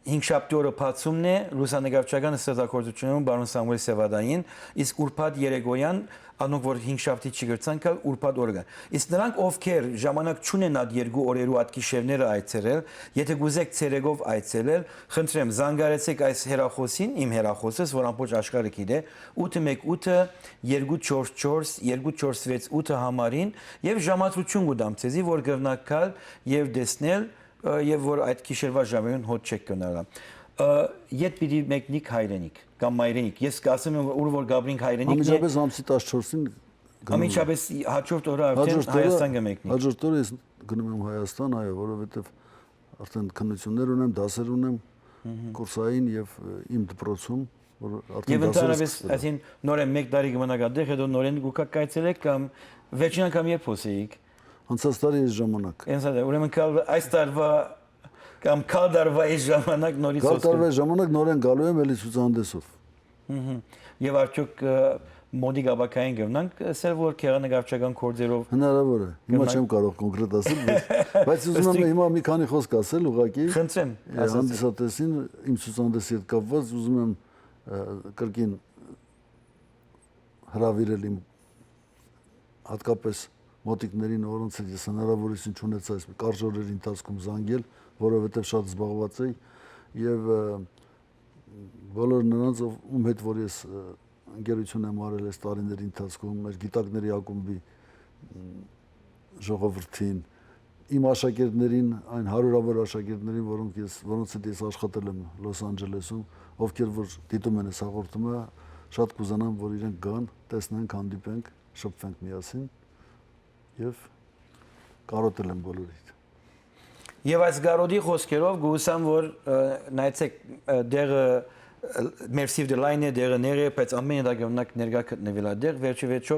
5 շաբթի օրը բացումն է լուսանկարչական ստեղծագործությունում բարոն Սամուել Սևադային, իսկ ուրբաթ երեկոյան անոնք որ 5 շաբթի չգրցան կալ ուրբաթ օրը։ Իսկ նրանք ովքեր ժամանակ չունեն այդ երկու օրերու այդ գիշերները այցելել, եթե գուզեք ցերեկով այցելել, խնդրեմ զանգարեցեք այս հեռախոսին, իմ հեռախոսս, որ ամբողջ աշխարհը գիտե, 818-244-2468 համարին եւ ժամացություն կդամ ցեզի, որ գտնակ կալ եւ տեսնել եւ որ այդ գիշերվա ժամերուն հոտ չեք կնալա։ Ետ պիտի մեկնիկ հայրենիք կամ մայրենիք։ Ես կասեմ ուր որ Գաբրինք հայրենիքն է։ Ամիջապես ամսի 14-ին Ամիջապես հաջորդ օրը արդեն Հայաստան կմեկնի։ Հաջորդ օրը ես գնում եմ Հայաստան, այո, որովհետեւ արդեն քննություններ ունեմ, դասեր ունեմ կուրսային եւ իմ դպրոցում, որ արդեն եւ ընդհանրապես այսին նորեն 1 տարի կմնաք այդտեղ, հետո նորեն գուկա կայցելեք կամ վերջին անգամ երբ խոսեիք։ Անցած տարի այս ժամանակ։ Ուրեմն այս տարվա կամ կալդարվա այս ժամանակ նորից խոսքը։ Կալդարվա ժամանակ նորեն գալու եմ էլի ցուցահանդեսով։ Եվ արդյոք մոդի գաբակային գնանք, ասել որ քեղանկարչական կորձերով հնարավոր է։ Հիմա չեմ կարող կոնկրետ ասել, բայց ուզում եմ հիմա մի քանի խոսք ասել ուղղակի։ Խնդրեմ, հանդիսատեսին իմ ցուցահանդեսի հետ կապված ուզում եմ կրկին հրավիրել իմ հատկապես մոտիկներին, որոնց հետ ես հնարավորություն չունեցա այս կարճ օրերի ընթացքում զանգել, որովհետև շատ զբաղված էի եւ բոլոր նրանց ում հետ որ ես ընկերություն եմ արել այս տարիների ընթացքում, մեր գիտակների ակումբի ժողովրդին, իմ աշակերտներին, այն հարյուրավոր աշակերտներին, որոնց հետ ես աշխատել եմ Լոս Անջելեսում, ովքեր որ դիտում են այս հաղորդումը, շատ կուզանամ, որ իրենք գան, տեսնենք, հանդիպենք, շփվենք միասին եւ կարոտել եմ բոլորիդ։ Եվ այս գարոդի խոսքերով գուսամ որ նայեցեք դերը Մերսիվ դե լայնը դերը ները, բայց ամեն դա գնանք ներկա գտնվել այդտեղ, վերջիվերջո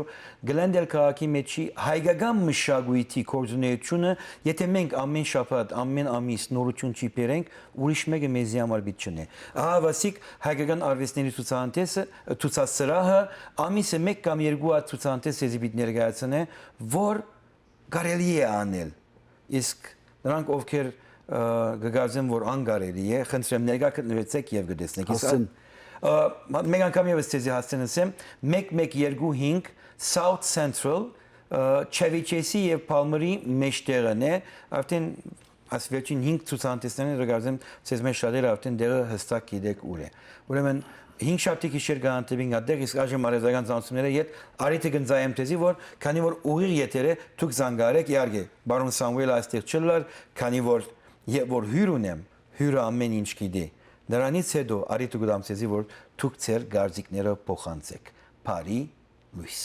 գլենդել քաղաքի մեջի հայկական մշակույթի կորձունեությունը, եթե մենք ամեն շաբաթ, ամեն ամիս նորություն չի բերենք, ուրիշ մեկը մեզի համար պիտի չնե։ Ահա վասիկ հայկական արվեստների ցուցասրահը ամիսը 1 կամ 2 հատ ցուցահանդես էզի պիտի ներկայացնե, որ կարելի է անել։ Իսկ նրանք ովքեր գգազեմ որ անգարելի է, խնդրեմ ներկա գտնվեցեք եւ գտեսնեք։ Մեկ անգամ եւս ցեզի հասցնեմ 1125 South Central Chevy եւ Palmer-ի մեջտեղն է, արդեն այս վերջին 5 ցուցահանդեսներն գգազեմ ցեզ մեջ շատերը արդեն դերը հստակ գիտեք ուր է։ Ուրեմն 5 շաբթի գիշեր գանտեվին այդտեղ իսկ այժմ արեզական ծանոթությունները իդ արիթը գնձայեմ թեզի որ քանի որ ուղիղ եթերը դուք զանգարեք իարգե բարոն Սամուել այստեղ չլար քանի որ հյուր ունեմ հյուրը ամեն ինչ գիտի նրանից հետո արիթը գդամ ցեզի որ դուք ձեր գարձիկները փոխանցեք Փարի լույս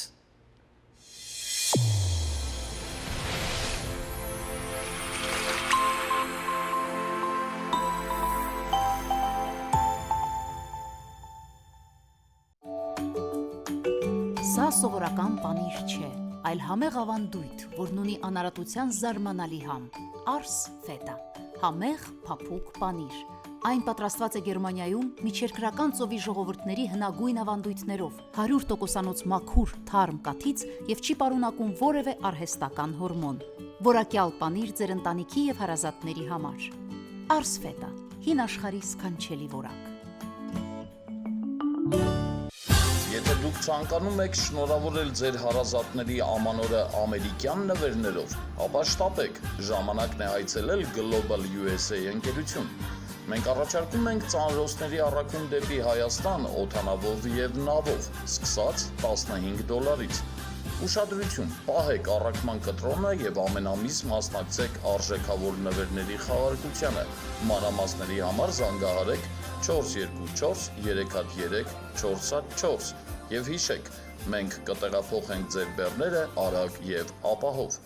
Սա սովորական պանիր չէ, այլ համեղ ավանդույթ, որն ունի անարատության զարմանալի համ, Ars Feta, համեղ փափուկ պանիր։ Այն պատրաստված է Գերմանիայում միջերկրական ծովի ժողովուրդների հնագույն ավանդույթներով, 100%-անոց մաքուր թարմ կաթից եւ չի պարունակում որևէ արհեստական հորմոն։ Որակյալ պանիր ձեր ընտանիքի եւ հարազատների համար։ Ars Feta, հին աշխարհի սքանչելի որակ։ Եթե դուք ցանկանում եք շնորհավորել ձեր հարազատների ամանորը ամերիկյան նվերներով, ապա շտապեք, ժամանակն է այցելել Global USA ընկերություն։ Մենք առաջարկում ենք ծանրոցների առաքում դեպի Հայաստան օդանավով եւ նավով, սկսած $15-ից։ Ուշադրություն, պահեք առաքման կտրոնը եւ ամենամիս մասնակցեք արժեքավոր նվերների խաղարկությանը։ Մանրամասների համար զանգահարեք 424 313 404 եւ հիշեք, մենք կտեղափոխենք ձեր բեռները արագ եւ ապահով։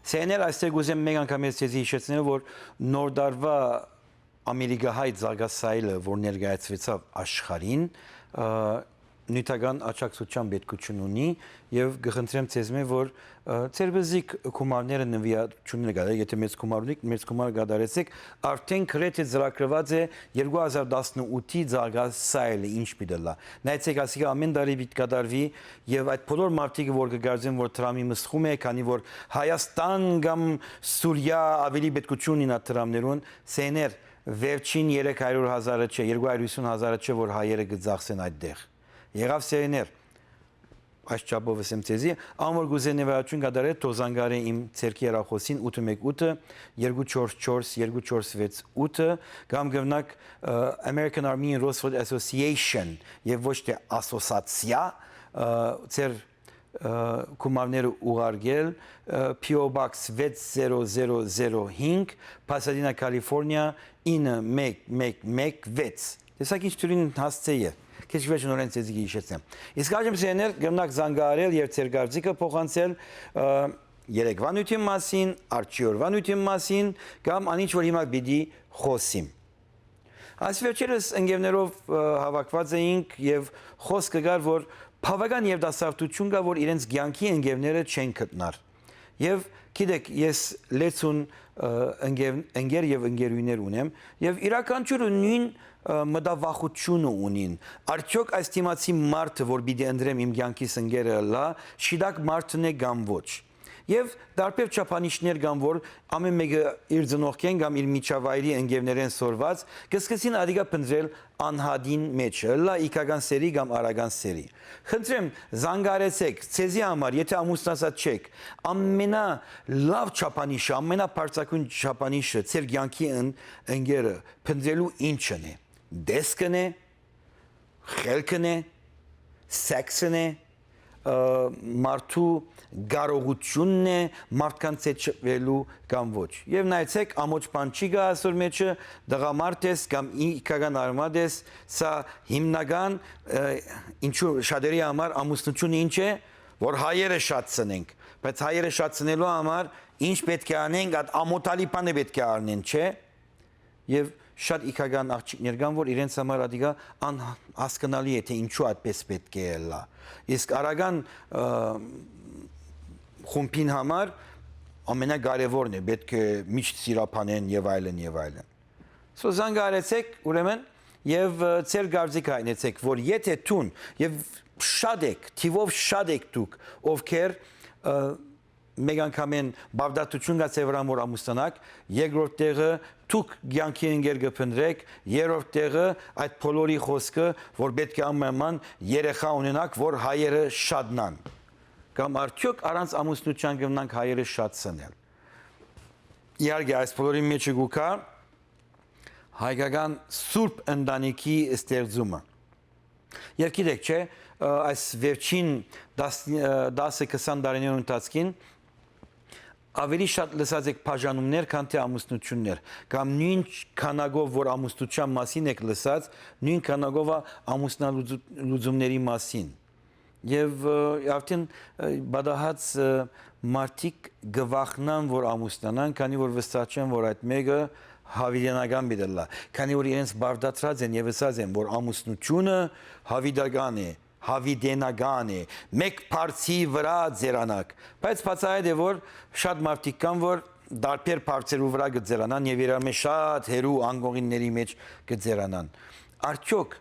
Սեներ այստեղ գուզեմ մեկ անգամ ես ձեզ հիշեցնել, որ նոր դարվա ամերիկահայ զարգասայլը, որ ներկայացվեցավ աշխարհին, նյութական աջակցության պետքություն ունի եւ կխնդրեմ ձեզ որ ձեր բզիկ կոմարները նվիրություններ գալու, եթե մեծ կոմար ունիք, մեծ կոմար գդարեցեք, արդեն քրեթե ծրագրված է 2018-ի զարգասայլը ինչ պիտի լա։ Նայեցեք, ասիկա ամեն տարի պիտի կդարվի եւ այդ բոլոր մարդիկ որ կգարձեն, որ Թրամի մսխում է, քանի որ Հայաստան կամ Սուրիա ավելի պետքություն ունի Թրամներուն, սեներ վերջին 300,000-ը չէ, 250,000-ը չէ, որ հայերը կձախսեն այդտեղ։ Եղավ սերներ, այս չափով եմ ձեզի, ամոր գուզեն նվիրություն կդարել թոզանգարի իմ ցերքի երախոսին 818 244 2468 կամ գտնակ American Army Roosevelt Association եւ ոչ թե ասոցիացիա ցեր կոմարները ուղարկել PO Box 60005 Pasadena, California 91116 Տեսակ ինչ թյուրին հասցե է Քիչ վեճ նորեն ցեզի հիշեցնեմ։ Իսկ այժմ սեներ գտնակ զանգահարել եւ ցեր գարձիկը փոխանցել երեկվանույթի մասին, արջիորվանույթի մասին կամ անիչ որ հիմա պիտի խոսիմ։ Այս վերջերս ընկերներով հավաքված էինք եւ խոսքը գար որ բավական եւ դասարտություն կա որ իրենց ցանկի ընկերները չեն գտնար։ Եվ գիտեք ես լեցուն ընկեր եւ ընկերուներ ունեմ եւ իրականությունը նույն մտավախությունը ունին։ Արդյոք այս թիմացի մարդը, որ պիտի ընդրեմ իմ կյանքիս ընկերը լա, շիդակ մարդն է կամ ոչ։ Եվ տարբեր չափանիշներ կան, որ ամեն մեկը իր ծնողքեն կամ իր միջավայրի ընկերներեն սորված, կսկսին ադիգա փնտրել անհադին մեջը, լա իքական սերի կամ արական սերի։ Խնդրեմ, զանգարեցեք, ցեզի համար, եթե ամուսնացած չեք, ամենա լավ չափանիշը, ամենաբարձրակույն չափանիշը ցեր կյանքի ընկերը փնտրելու ինչն է։ Դեսկն է, խելքն է, սեքսն է, մարդու գարողությունն է, մարդկանց հետ շփվելու կամ ոչ։ Եվ նայեցեք, ամոչ բան չի գա այսօր մեջը, դղամարդ ես կամ իքական արմատ ես, սա հիմնական ինչու շատերի համար ամուսնությունը ինչ է, որ հայերը շատ ծնենք, բայց հայերը շատ ծնելու համար ինչ պետք է անենք, այդ ամոթալի բանը պետք է արնեն, չէ։ Եվ շատ իքական աղջիկներ կան, որ իրենց համար ադիգա անհասկանալի է, թե ինչու այդպես պետք է լա։ Իսկ արական խումբին համար ամենակարևորն է, պետք է միշտ սիրապանեն եւ այլն եւ այլն։ Սո զանգարեցեք, ուրեմն, եւ ցեր գարձիկ հայնեցեք, որ եթե տուն եւ շատ եք, թիվով շատ եք դուք, ովքեր մեկ անգամ են բավդատություն կա ծևրան որ ամուսնանակ, երկրորդ տեղը դուք կյանքի ընկեր կփնտրեք, երրորդ տեղը այդ բոլորի խոսքը, որ պետք է ամենման երեխա ունենաք, որ հայերը շատնան։ Կամ արդյոք առանց ամուսնության կմնանք հայերը շատ սնել։ Իհարկե այս բոլորի մեջ գուկա հայկական սուրբ ընտանիքի ստեղծումը։ Եվ գիտեք, չէ, այս վերջին 10-20 տարիների ընթացքին ավելի շատ լսած եք բաժանումներ, քան թե ամուսնություններ, կամ նույն քանակով, որ ամուսնության մասին եք լսած, նույն քանակով ամուսնալուծումների մասին։ Եվ արդեն բադահած մարդիկ գվախնան, որ ամուսնանան, քանի որ վստահ չեն, որ այդ մեկը հավիդենական բիդելա, քանի որ իրենց բարդացած են եւ ասած են, որ ամուսնությունը հավիդական է, հավիդենական է, մեկ բարձի վրա ձերանակ, բայց բացահայտ է, որ շատ մարդիկ կան, որ դարբեր բարձերու վրա գձերանան եւ իրար մեջ շատ հերու անգողինների մեջ գձերանան։ Արդյոք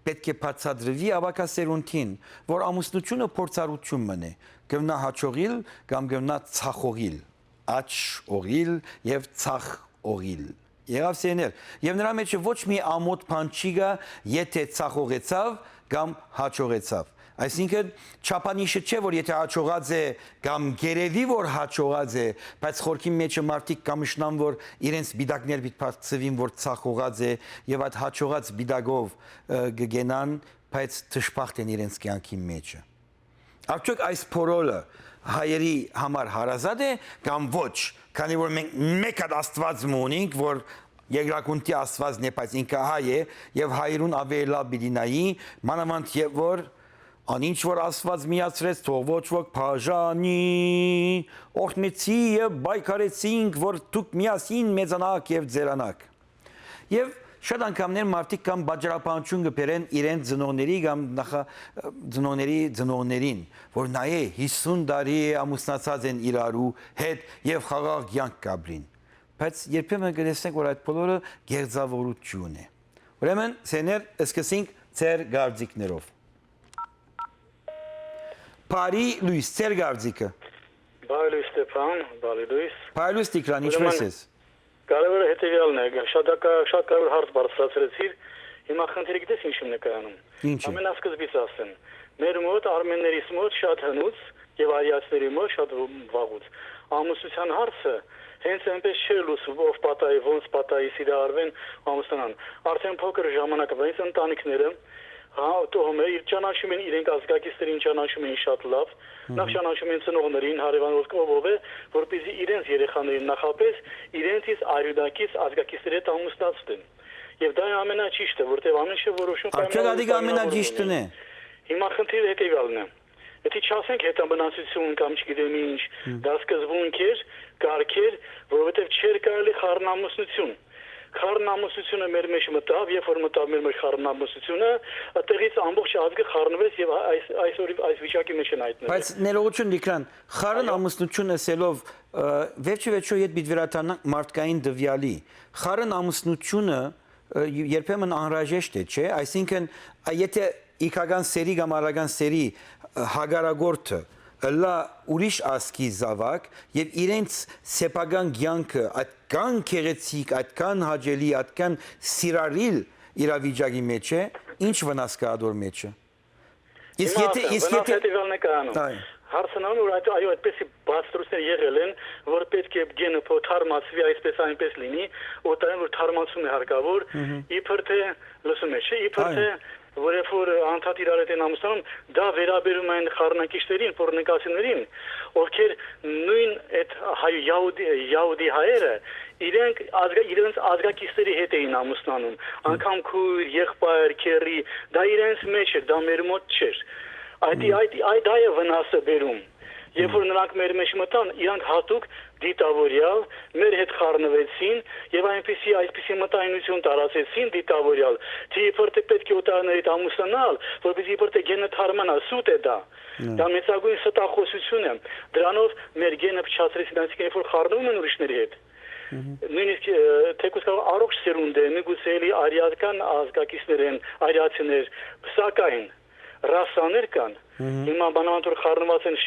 պետք է բացատրվի ավակասերունտին, որ ամուսնությունը փորձառություն մնե, գտնա հաջողիլ կամ գտնա ցախողիլ, աչ օղիլ եւ ցախ օղիլ։ Եղավ սեներ, եւ նրա մեջ ոչ մի ամոթ բան չի գա, եթե ցախողեցավ կամ հաջողեցավ։ Այսինքն չափանիշը չէ, որ եթե հաջողած է կամ գերեվի որ հաջողած է, բայց խորքի մեջը մարդիկ կամշնան, որ իրենց բիդակներ բիդփածվին, որ ցախողած է եւ այդ հաջողած բիդակով գգենան, բայց դժբախտ են իրենց կյանքի մեջը։ Արդյոք այս փորոլը հայերի համար հարազատ է կամ ոչ, քանի որ մենք մեկ հատ Աստված ունենք, որ երկրակունտի Աստվածն է, բայց ինքը հայ է եւ հայրուն ավելի լավ բիդինայի, մանավանդ եւ որ Անինչ որ Աստված միացրեց, թող ոչ ոք բաժանի, օրհնեցի եւ բայկարեցինք, որ դուք միասին մեծանաք եւ ձերանաք։ Եվ շատ անգամներ մարդիկ կամ բաժարապանություն կբերեն իրենց ծնողների կամ ծնողներին, որ նայե 50 տարի ամուսնացած են իրարու հետ եւ խաղաղ կյանք կապրին։ Բայց երբեմն կտեսնենք, որ այդ բոլորը գերձավորություն է։ Ուրեմն, սեներ սկսենք ձեր գարձիկներով։ Բարի լույս, ծեր գարձիկը։ Բարի լույս Ստեփան, բարի լույս։ Բարի լույս Տիգրան, ինչպես ես։ Կարևորը հետևյալն է, շատ կարևոր հարց բարձրացրեցիր։ Հիմա խնդիրը գիտես ինչ է նկարանում։ Ամենասկզբից ասեմ, մեր մոտ արմեններից մոտ շատ հնուց եւ արիացների մոտ շատ վաղուց ամուսնության հարցը հենց այնպես չէ լուսով ով պատահի ոնց պատահի սիրահարվեն ամուսնան։ Արդեն փոքր ժամանակվանից ընտանիքները տոհում է, ճանաչում են իրենք ազգակիցներին ճանաչում են շատ լավ, նախ ճանաչում են ծնողներին, հարևանով ով է, որպեսզի իրենց երեխաներին նախապես իրենցից արյուդակից ազգակիցների հետ ամուսնացնեն։ Եվ դա ամենաճիշտը, որտեղ ամեն ինչ որոշում Արդյոք ամենաճիշտն է։ Հիմա խնդիրը հետևյալն է։ Եթե չասենք հետաբնացություն կամ չգիտեմ ինչ, դա սկզբունք էր, կարգ էր, որովհետև չէր կարելի խառնամուսնություն։ Խառնամուսնությունը մեր մեջ մտավ, երբ որ մտավ մեր մեջ խառնամուսնությունը, այդտեղից ամբողջ ազգը խառնվեց եւ այսօր այս վիճակի մեջ են հայտնվել։ Բայց ներողություն Տիգրան, խառնամուսնություն ասելով վերջիվերջո իդ պիտի վերադառնանք մարդկային դվյալի։ Խառնամուսնությունը երբեմն անհրաժեշտ է, չէ՞, այսինքն եթե իքական սերի կամ արական սերի հագարագործը լա ուրիշ ասկի զավակ եւ իրենց սեփական կյանքը այդքան քեղեցիկ, այդքան հաջելի, այդքան սիրարիլ իրավիճակի մեջ է, ինչ վնաս կա դոր մեջը։ Իսկ եթե հարցնան որ այո այդպես բացատրություններ եղել են, որ պետք է գենը թարմացվի այսպես այնպես լինի, օտարեն որ թարմացում է հարկավոր, իբր թե լսում ե, չէ, իբր թե որեւոր անդադ իրար հետ են ամուսնանում, դա վերաբերում են խառնակիչներին, ֆորնիկացիներին, ովքեր նույն այդ յահուդի հայերը իրենց ազգակիցների հետ էին ամուսնանում, անգամ քույր, եղբայր, քեռի, դա իրենց մեջ էր, դա մեր մոտ չէր։ Այդ այը վնասը բերում։ Երբ որ նրանք մեր մեջ մտան, իրանք հատուկ դիտավորյալ մեր հետ խառնվեցին եւ այսպիսի մտայնություն տարածեցին դիտավորյալ, թե իբր թե պետք է օտարներից ամուսնանալ, որպեսզի իբր թե գենը թարմանա, սուտ է դա։ Դա մեծագույն ստախոսություն է։ Դրանով մեր գենը փչացրեցին, այսինքն երբ որ խառնվում են ուրիշների հետ։ Նույնիսկ թեկուզ կարող առողջ սերունդ է, միգուցե էլի արիական ազգակիցներ են, արիացիներ, սակայն ռասաներ կան։ Հիմա բանավանտուր խառնված են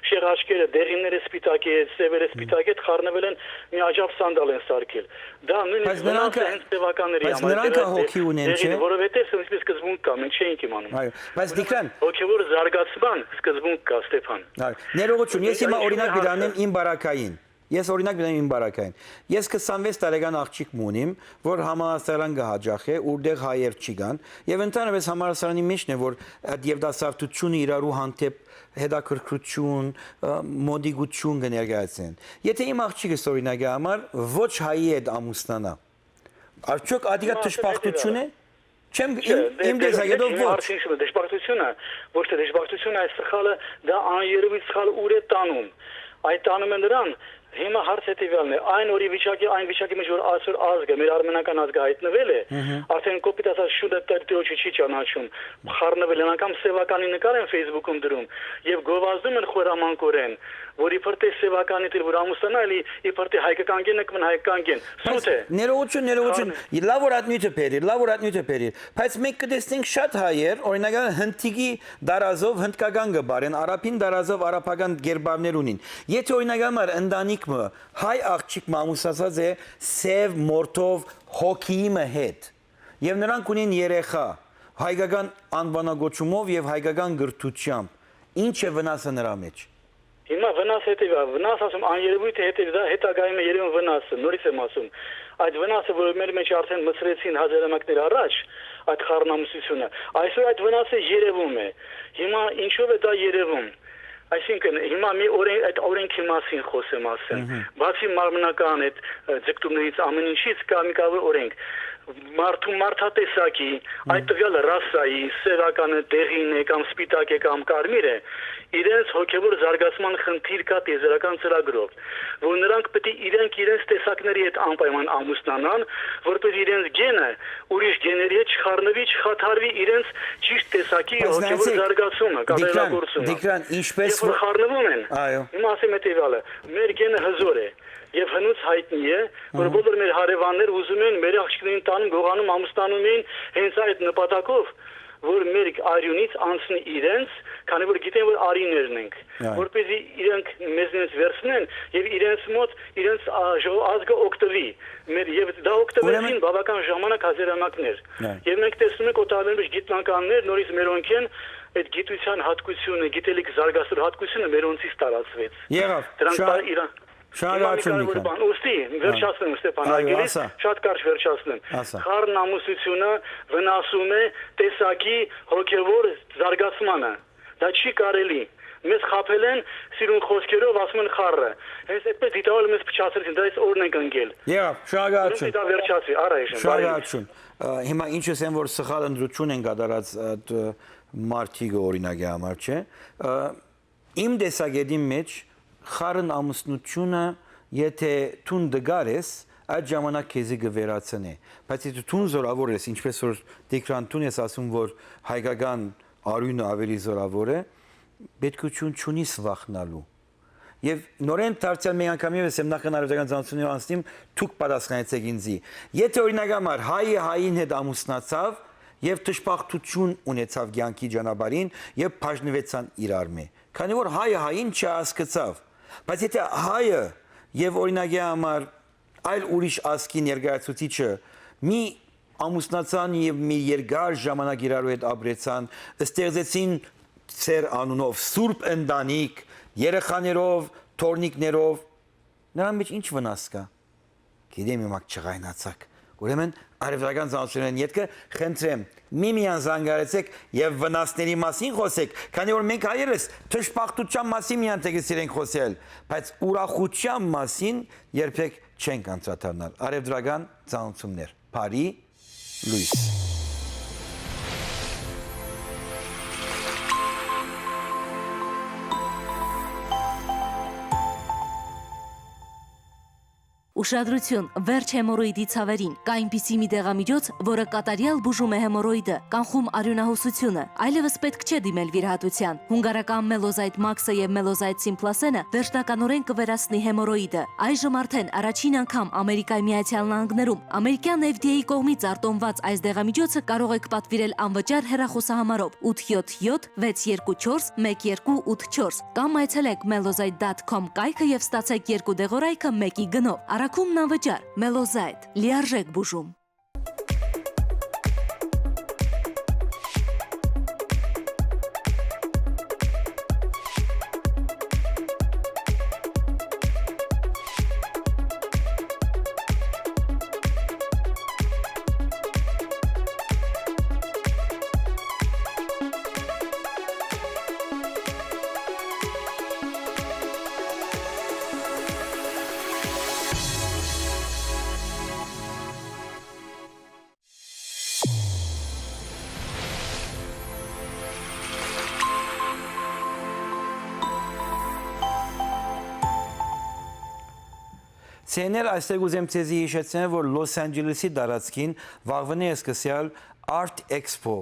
շեղաչկերը, դեղինները սպիտակի հետ, սևերը սպիտակի հետ խառնվել են մի աջափ սանդալ են սարքել։ Դա նույնիսկ նրանք հենց տևականների համար։ Բայց նրանք հոգի ունեն, չէ՞։ Որովհետև այսպես սկզբունք կա, մենք չէինք իմանում։ Այո, բայց Տիգրան, հոգևոր զարգացման սկզբունք կա, Ստեփան։ Այո, ներողություն, ես հիմա օրինակ բիրանեմ իմ բարակային։ Ես օրինակ բնեմ իմ բարակային։ Ես 26 տարեկան աղջիկ ունիմ, որ համալսարան կհաջախ է, որտեղ հայեր չի կան, եւ ընդհանրապես համալսարանի մեջն է, որ երդասարտությունը իրարու հանդեպ հետաքրքրություն, մոդիգություն կներկայացնեն։ Եթե իմ աղջիկս օրինակի համար ոչ հայի հետ ամուսնանա, արդյոք ադիգա թշպախտություն է։ Չեմ իմ դեսագետով ոչ։ Դժբախտությունը, ոչ թե դժբախտությունը, այս սխալը դա աներևույթ սխալ ուր է տանում։ Այդ տանում է նրան հիմա հարց հետևյալն է, այն օրի այն վիճակի մեջ որ այսօր ազգը, մեր արմենական ազգը հայտնվել է, արդեն կոպիտ ասած շուտը տերտիոչի չի ճանաչում, խառնվել են անգամ սևականի նկար են Facebook-ում դրում եւ գովազդում են խորամանկորեն, որ իբր թե սևականի դեր որ ամուսնանալի, իբր թե հայկական գենը կմն հայկական գեն։ Սուտ է։ Ներողություն, լավ որ ադնյութը բերի, բայց մենք կտեսնենք շատ հայեր, օրինակ հնդիկի դարազով հնդկական գբարեն, արաբին դարազով արաբական գերբարներ ունին։ Եթե օրինակ համար ընտանիքը հայ աղջիկ ամուսնացած է սև մորթով հոգիի հետ եւ նրանք ունեն երեխա հայկական անվանագոչումով եւ հայկական գրթությամբ ինչ է վնասը նրա մեջ։ Հիմա վնաս հետևյալ, վնաս ասում աներևույթ հետագայում է երևում վնասը, նորից եմ ասում, այդ վնասը, որ մեր մեջ արդեն մցրեցին հազարամյակներ առաջ, այդ խառնամուսությունը, այսօր այդ վնասը երևում է, հիմա ինչով է դա երևում, այսինքն հիմա մի այդ օրենքի մասին խոսեմ ասեմ, բացի մարմնական այդ ձգտումներից ամեն ինչից կա մի կավոր օրենք, մարդատեսակի, այդ տվյալ ռասայի, սևականը, դեղին է կամ սպիտակ է կամ կարմիր է, իրենց հոգևոր զարգացման խնդիր կա տիեզերական ծրագրով, որ նրանք պետք է իրենց տեսակների հետ անպայման ամուսնանան, որպես իրենց գենը ուրիշ գեների հետ չխառնվի, չխաթարվի իրենց ճիշտ տեսակի հոգևոր զարգացումը, կատարելագործումը։ Դիկրան, ինչպես որ խառնվում են։ Հիմա ասեմ հետևյալը, մեր գենը հզոր է։ Եվ հնուց հայտնի է, որ բոլոր մեր հարևաններ ուզում են մեր աղջիկներին տանում, գողանում, ամուսնանում էին հենց այդ նպատակով, որ մեր արյունից անցնի իրենց, քանի որ գիտեն որ արիներն ենք, որպեսզի իրենք մեզնից վերցնեն եւ իրենց մոտ իրենց ազգը օգտվի։ Եվ դա օգտվեցին բավական ժամանակ հազարամյակներ։ Եվ մենք տեսնում ենք օտարներում գիտնականներ նորից մերոնք են այդ գիտության հատկությունը, գիտելիք զարգացնող հատկությունը մերոնցից տարածվեց։ Եղավ։ Շնորհակալություն Նիկան։ Ոստի, վերջացնեմ Ստեփան Ագելից, շատ կարճ վերջացնեմ։ Խառնամուսությունը վնասում է տեսակի հոգևոր զարգացմանը։ Դա չի կարելի։ Մեզ խափել են սիրուն խոսքերով, ասում են խառը։ Հենց այդպես դիտավորը մեզ փչացրեցին, դա այս օրն ենք ընկել։ Եղավ, շնորհակալություն։ Դա վերջացի, առայժմ։ Շնորհակալություն։ Հիմա ինչ ասեմ, որ սխալ ընդրություն են կատարած մարդիկը օրինակի համար, չէ։ Իմ տեսակետի մեջ խառն ամուսնությունը, եթե տուն դգար ես, այդ ժամանակ քեզի կվերացնի։ Բայց եթե տուն զորավոր ես, ինչպես որ Տիգրան տուն ես ասում, որ հայկական արյունը ավելի զորավոր է, պետքություն չունի սվախնալու։ Եվ նորեն դարձյալ մի անգամ ես եմ նախանարարական ծանոթությունով անցնում, դուք պատասխանեցեք ինձի։ Եթե օրինակ համար հային հետ ամուսնացավ եւ դժբախտություն ունեցավ կյանքի ճանապարհին եւ բաժնվեցան իրար մե։ Քանի որ հային չհասկացավ, բայց եթե հայը եւ օրինակի համար այլ ուրիշ ազգի ներկայացուցիչը մի ամուսնացան եւ մի երկար ժամանակ իրարու հետ ապրեցան, ստեղծեցին ծեր անունով սուրբ ընտանիք, երեխաներով, թորնիկներով, նրան մեջ ինչ վնաս կա։ Գիտեմ իմակ չղայնացակ։ Ուրեմն արևելական ծանոթությունն ետքը խնդրեմ միմիան զանգարեցեք եւ վնասների մասին խոսեք, քանի որ մենք հայերս թշպախտության մասին միան տեգսիրենք խոսել, բայց ուրախության մասին երբեք չենք անդրադառնալ։ Արևելական ծանոթություններ։ Բարի լույս։ Ուշադրություն, վերջ հեմորոիդի ցավերին, կա այնպիսի մի դեղամիջոց, որը կատարյալ բուժում է հեմորոիդը, կանխում արյունահոսությունը, այլևս պետք չէ դիմել վիրահատության։ Հունգարական Մելոզայթ Մաքսը եւ Մելոզայթ Սիմպլասենը վերջնականորեն կվերացնի հեմորոիդը։ Այժմ արդեն առաջին անգամ Ամերիկայի Միացյալ Նահանգներում ամերիկյան FDA-ի կողմից արտոնված այս դեղամիջոցը կարող եք պատվիրել անվճար հեռախոսահամարով 877 624 1284 կամ այցելեք melozite.com կայքը եւ ստացեք 2 դեղորայքը 1-ի գնով։ Արաքումն անվճար, Մելոզայթ, լիարժեք բուժում։ Ցեներ այստեղ ուզեմ ցեզի հիշեցնել, որ Լոս Անջելեսի տարածքին վաղվան է սկսյալ Art Expo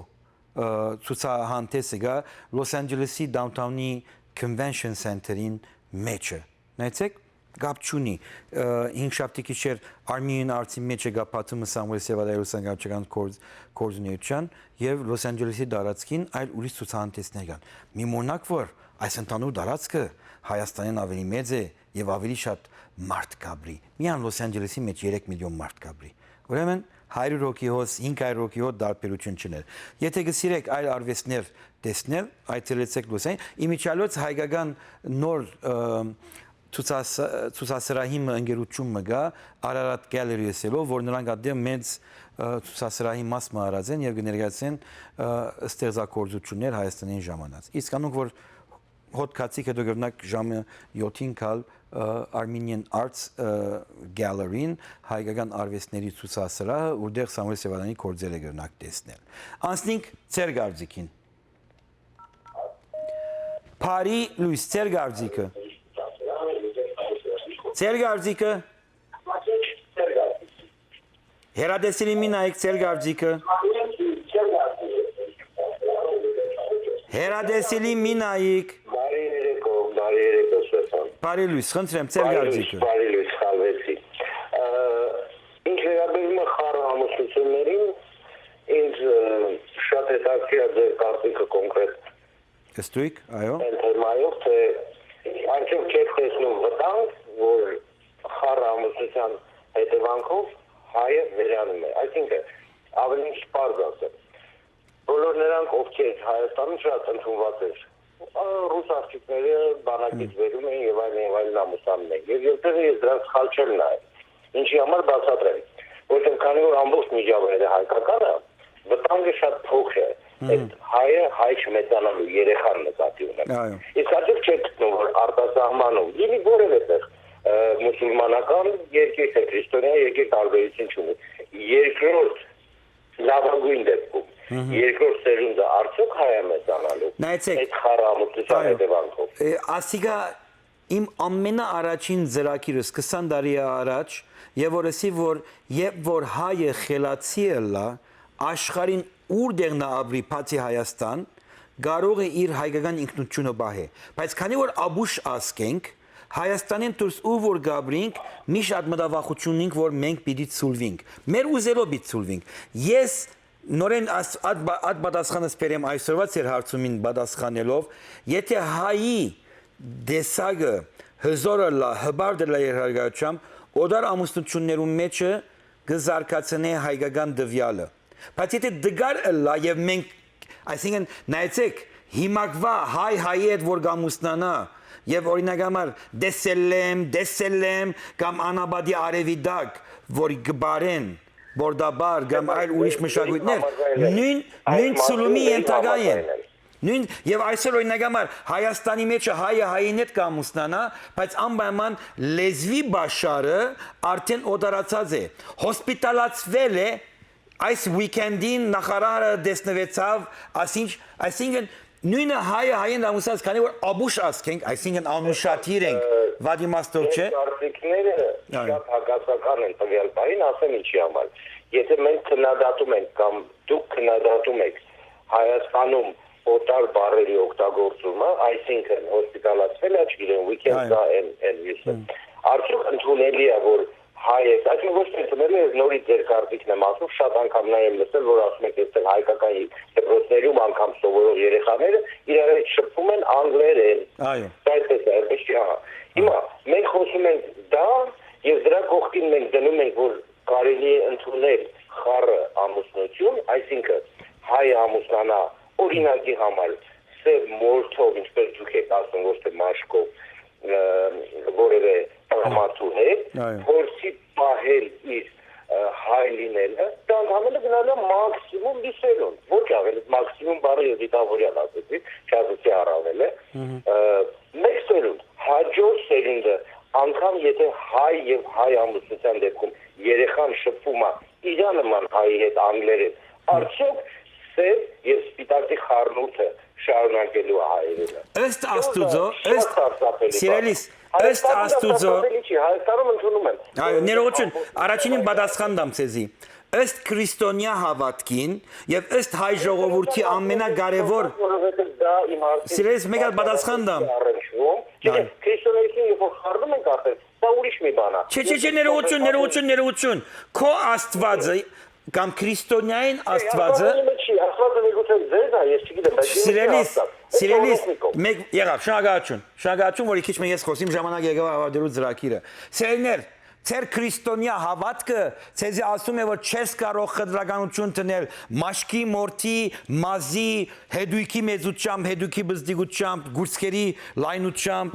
ցուցահանդեսը գա Լոս Անջելեսի downtown-ի Convention Center-ին մեջը։ Նայեցեք Գապչունի հինգշաբթի գիշեր Armenian Arts-ի մեջ է գա պատումը Սամուել Սևադայոսյան գարչական կորզունեության եւ Լոս Անջելեսի տարածքին այլ ուրիշ ցուցահանդեսներ կան։ Մի մոնակ որ այս ընդհանուր տարածքը Հայաստանին ավելի մեծ է եւ ավելի շատ մարդ կաբրի։ Միան Լոս Անջելեսի մեջ 3 միլիոն մարդ կաբրի։ Ուրեմն 100 հոգիոց 500 հոգիոց դարբերություն չներ։ Եթե գսիրեք այլ արվեստներ տեսնել, այցելեցեք Լոսային, իմիջիալոց հայկական նոր ցուցասրահի ընկերությունը գա Ararat Gallery-ով, որ նրանք այդտեղ մեծ ցուցասրահի մաս մարած են եւ կներկայացնեն ստեղծագործություններ Հայաստանի ժամանած։ Իսկ անոնք որ հոդկացիկ հետո գտնակ ժամը 7-ին կալ Armenian Arts Gallery-ին հայկական արվեստների ցուցասրահը, որտեղ Սամուել Սևադյանի կորձերը գտնակ տեսնել։ Անցնենք ծեր գարձիկին։ Փարի Լուիս ծեր գարձիկը։ Ծեր գարձիկը։ Հերադեսիլի մի նայեք ծեր գարձիկը։ Հերադեսիլի մի նայեք։ Բարի երեկո Ստեփան։ Բարի Լուիս, խնդրեմ ծեր գարձիկը։ Բարի Լուիս, խալվեցի։ Ինչ վերաբերում է խառը ամուսնություններին, ինձ շատ հետաքրքիր է ձեր կարծիքը կոնկրետ Կստույք, այո։ այն թեմայով, թե արդյոք չեք տեսնում վտանգ, որ խառը ամուսնության հետևանքով հայը վերանում է։ Այսինքն ավելի սպառ ասեմ։ Բոլոր նրանք, ովքեր Հայաստանում շատ ընդունված էր, ռուս աղջիկները բանակից վերում են եւ այլն ամուսանում են։ Եվ երբեք ես դրանց խալ չեմ նայել։ Ինչի համար բացատրեմ, որովհետեւ քանի որ ամբողջ միջավայրը հայկական է, վտանգը շատ փոքր է։ Այդ հայը հայ չմեծանալու երեխան նկատի ունեմ։ Իսկ արդյոք չեք գտնում, որ արտասահմանում լինի որևէ տեղ մուսուլմանական երկիր թե քրիստոնյա երկիր տարբերություն չունի։ Երկրորդ լավագույն դեպքում երկրորդ սերունդը արդյոք հայ է մեծանալու։ Այդ խառամուսնության հետևանքով։ Ասիգա իմ ամենաառաջին ծրագիրս 20 տարի առաջ եւ որսի որ հայը խելացի է լա աշխարհին ուր դեղնա ապրի բացի Հայաստան կարող է իր հայկական ինքնությունը բահե բայց քանի որ աբուշ ասկենք Հայաստանին դուրս ու որ գաբրինք մի շատ մտավախություն ունենք որ մենք պիտի ցուլվինք մեր ուզելով պիտի ցուլվինք ես նորեն այդ պատասխանը սպերեմ այսօրվա ծեր հարցումին պատասխանելով եթե հայի դեսագը հզորը լա հբարդը լա երհարգացամ օդար ամուսնություններում մեջը գզարկացնե հայկական դվյալը բայց եթե դգար լա եւ մենք այսինքն նայեցեք հիմակվա հայ հետ որ գամուսնանա եւ օրինակ համար դեսելեմ կամ անաբադի արևիդակ որ գբարեն բորդաբար կամ այլ ուրիշ մշակույթներ նույն ցլումի ենթակա են նույն եւ այսօր օրինակ համար Հայաստանի մեջ հայը հային հետ կամուսնանա բայց անպայման լեզվի բաշարը արդեն օդարացած է հոսպիտալացվել է այս weekend-ին նախարարը դեսնվեցավ այսինքն նույնը հայը հային ամուսած քանի որ աբուշ ասքենք այսինքն անուշատիր ենք Վադիմաստով չէ Կարծիքները շատ հակասական են տվյալ բանին ասեմ ինչի համար եթե մենք քննադատում ենք կամ դուք քննադատում եք Հայաստանում օտար բարերի օգտագործումը այսինքն հոսպիտալացվել է չգիտեմ weekend-ը and ուսը արդյոք ընդունելի է որ հայեր, այսինքն ոչ թե ընդունելի է նորից ձեր կարծիքն եմ ասում, շատ անգամ նա եմ լսել, որ ասում եք այստեղ հայկական դպրոցներում անգամ սովորող երեխաները իրար հետ շփվում են անգլերեն։ Այո։ Այդպես է, այդպես չի, ահա։ Հիմա մենք խոսում ենք դա եւ դրա կողքին մենք դնում ենք, որ կարելի է ընդունել խառը ամուսնություն, այսինքն հայ ամուսնանա օրինակի համար սև մորթով, ինչպես դուք եք ասում, ոչ թե մաշկով որևէ տղամարդու հետ, փորձի պահել իր հայ լինելը, դա ընդհանրապես գնալու է մաքսիմում լիսելուն, ոչ ավել, մաքսիմում բառը ես դիտավորյալ ասեցի, չասեցի առավել է, մեկ սերունդ, հաջորդ սերունդը, անգամ եթե հայ եւ հայ ամուսնության դեպքում երեխան շփվում է իրա նման հայի հետ անգլերեն, արդյոք սև եւ սպիտակի խառնուրդը շարունակելու հայերենը։ Ըստ Աստուծո, սիրելիս, ըստ Աստուծո, Հայաստանում ընդունում են։ այո, ներողություն, առաջինին պատասխան դամ ցեզի։ Ըստ քրիստոնյա հավատքին եւ ըստ հայ ժողովրդի ամենակարևոր որովհետեւ դա իմ հարցի Սիրելիս, մեկ այլ պատասխան դամ։ Չէ, քրիստոնեություն երբ որ խառնում ենք արդեն, դա ուրիշ մի բան է։ Չէ, ներողություն։ Քո Աստվածը կամ քրիստոնյային Աստվածը Աստվածը միգուցե ձեզ է, ես չգիտեմ, բայց Սիրելիս, մեկ եղավ, շնորհակալություն, որ քիչ ես խոսիմ ժամանակ եկավ ավարտելու ծրագիրը։ Սիրելիներ, Ձեր քրիստոնյա հավատքը ցեզի ասում է, որ չես կարող խտրականություն տնել մաշկի, մորթի, մազի, հետույքի մեծությամբ, հետույքի բզդիգությամբ, գուցկերի լայնությամբ,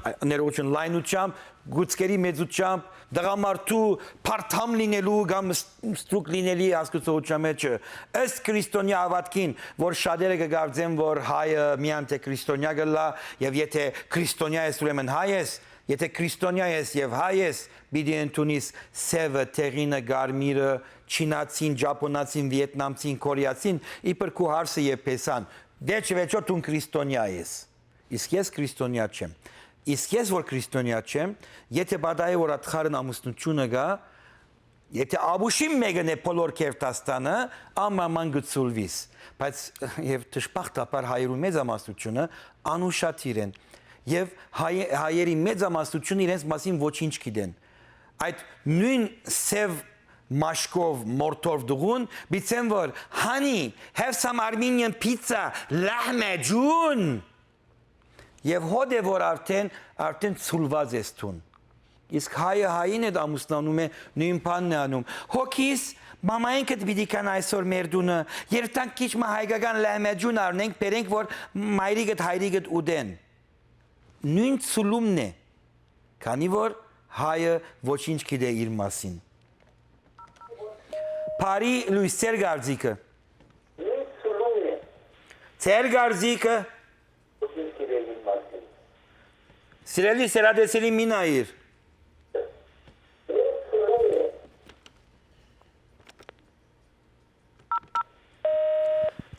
գուցկերի մեծությամբ, դղամարդու փարթամ լինելու կամ ստրուկ լինելի հասկացության մեջ ըստ քրիստոնյա հավատքին, որ շատերը կգարձեն, որ հայը միայն թե քրիստոնյա գլա, եւ եթե քրիստոնյա ես, ուրեմն հայ ես, եթե քրիստոնյա ես եւ հայ ես, պիտի ընդունիս սևը, տեղինը, գարմիրը, չինացին, ճապոնացին, վիետնամցին, կորեացին, իբր քու հարսը եւ փեսան։ Վերջո դու քրիստոնյա ես։ Իսկ ես քրիստոնյա չեմ։ Իսկ ես որ քրիստոնյա չեմ, եթե բադայ որ աթխարն ամուսնությունը գա, եթե աբուշին մեկն է բոլոր Քերտաստանը, ամաման գծուլվիս։ Բայց եւ դժբախտաբար հայերու մեծամասնությունը անուշադիր են։ Եվ հայերի մեծամասնությունը իրենց մասին ոչինչ գիտեն։ Այդ նույն սև մաշկով մորթով դուղուն բիցեն որ honey have some Armenian pizza լահմեջուն եւ հոդե որ արդեն ցուլված է ստուն իսկ հայը հային է ամուսնանում է նույն բանն է անում հոգիս մամային կդ պիտի կան այսօր մեր դունը երբ տանք քիչ մը հայկական լահմեջուն առնենք բերենք որ մայրիկդ հայրիկդ ուդեն նույն ցուլումն է քանի որ հայը ոչինչ գիտե իր մասին Փարի լույս ծեր գարձիկը ծեր գարձիկը Սիրելի սերադեսելի մինայիր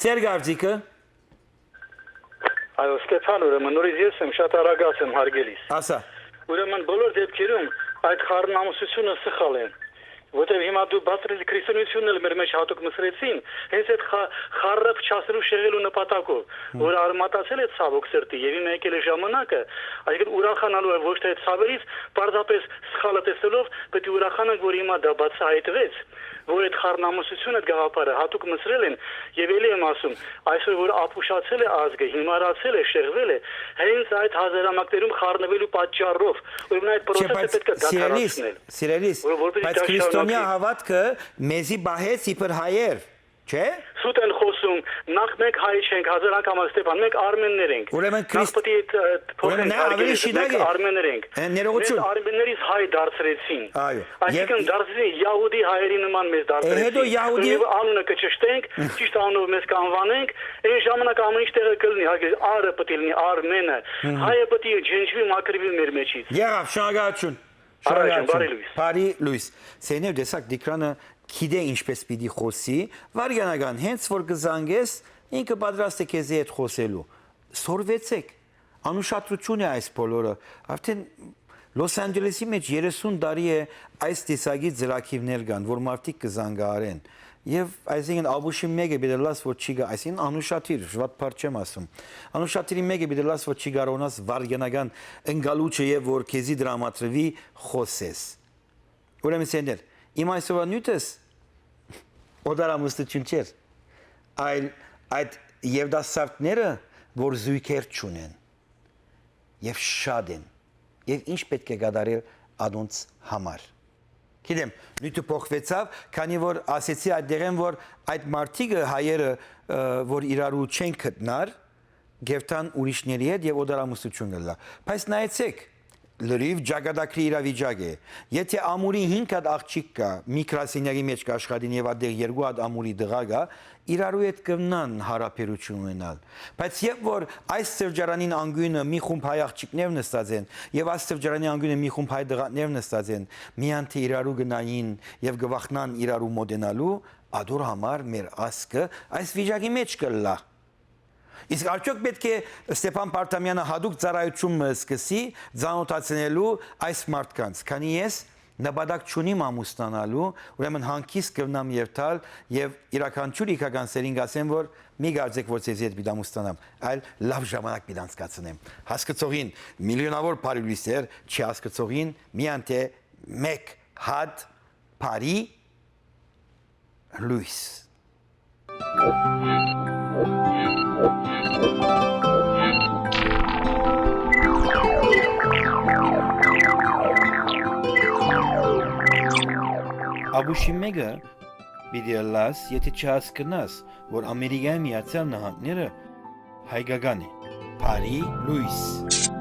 ծեր գարձիկը Այո, Ստեփան, ուրեմն նորից ես եմ շատ արագած եմ հարգելիս։ Ասա։ Ուրեմն բոլոր դեպքերում այդ խառնամուսությունը սխալ է։ Որտեւ հիմա դու բացրել քրիստոնեությունն էլ մեր մեջ հատուկ մսրեցին, հենց այդ խառը փչացրու շեղելու նպատակով, որ արմատացել է ցավոք սրտի եւ իմ եկել է ժամանակը, այսինքն ուրախանալու է ոչ թե ցավերից, պարզապես սխալը տեսելով, պետք է ուրախանանք, որ հիմա դա բացահայտվեց, որ այդ խառնամուսությունը գաղափարը հատուկ մսրել են եւ ելի եմ ասում, այսօր որ ապուշացել է ազգը, հիմարացել է, շեղվել է, հենց այդ հազարամյակներում խառնվելու պատճառով, ուրեմն այդ process-ը պետք է դադարեցնել։ Սիրելիս, բայց քրիստոնյա հավատքը մեզի բահեց իբր հայեր, չէ՞։ Սուտ են խոսում, նախ մենք հայ չենք, հազար անգամ Ստեփան, մենք արմեններ ենք։ Ուրեմն արմեններ ենք։ Ներողություն։ Մենք արմեններից հայ դարձրեցին։ Այո։ Այսինքն դարձրեցին յահուդի հայերի նման մեզ դարձրեցին։ Հետո յահուդի անունը կճշտենք, ճիշտ անունով մեզ կանվանենք, այն ժամանակ ամեն ինչ տեղը կլինի, հարգելի, արը պետք է լինի արմենը, հայը պետք է ջնջվի մաքրվի մեր մեջից։ Եղավ, շնորհակալություն։ Բարի լույս։ Սեներ դեսակ դիկրանը գիտե ինչպես պիտի խոսի, վարյանական հենց որ կզանգես, ինքը պատրաստ է քեզի հետ խոսելու։ Սորվեցեք։ Անուշադրություն է այս բոլորը։ Արդեն Լոս Անջելեսի մեջ 30 տարի է այս տեսակի ծրագիրներ կան, որ մարդիկ կզանգարեն։ Եվ այսինքն աբուշի մեկը բիդելաս որ չի գա, այսինքն անուշադիր, ժվատ բառ չեմ ասում։ Անուշադիրի մեկը բիդելաս որ չի կարողանաս վարյանական ընկալուչը եւ որ քեզի դրամատրվի խոսես։ Ուրեմն սեներ, իմ այսօրվա նյութս օդարամստություն չէր, այլ այդ եվդասարտները, որ զույգեր չունեն եւ շատ են եւ ինչ պետք է կատարել անոնց համար։ Գիտեմ, նույնը փոխվեցավ, քանի որ ասեցի այդ դերեն, որ այդ մարդիկը հայերը, որ իրարու չեն գտնար, գերտան ուրիշների հետ եւ օդարամստություն գլա։ Բայց նայեցեք, լրիվ ջագադակրի իրավիճակ է։ Եթե ամուրի 5 հատ աղջիկ կա, միկրասենյակի մեջ կաշխատին եւ այդտեղ 2 հատ ամուրի դղա կա, իրարու հետ կնան հարաբերություն ունենալ։ Բայց երբ որ այս սրճարանին անգույնը մի խումբ հայ աղջիկներ նստած են եւ այս սրճարանի անգույնը մի խումբ հայ դղաներ նստած են, միան թե իրարու գնային եւ գվախնան իրարու մոդենալու, ադոր համար մեր ասկը այս վիճակի մեջ կլա։ Իսկ արդյոք պետք է Ստեփան Պարտամյանը հadoop ծառայություն սկսի ցանոթացնելու այս մարդկանց, քանի ես նպատակ չունիմ ամուսնանալու, ուրեմն հանգիստ կվնամ երթալ եւ իրականություն իքականսերին գասեմ, որ մի գարձեք, որ ցեզի հետ պիտի ամուսնանամ, այլ լավ ժամանակ պիտի անցկացնեմ։ Հասկացողին միլիոնավոր բարիլիստեր, չի հասկացողին միայն թե մեկ հատ բարի լույս։ Աբուշի մեկը պիտի լաս, եթե չհասկնաս, որ Ամերիկայի Միացյալ Նահանգները հայկական է։ Բարի լույս։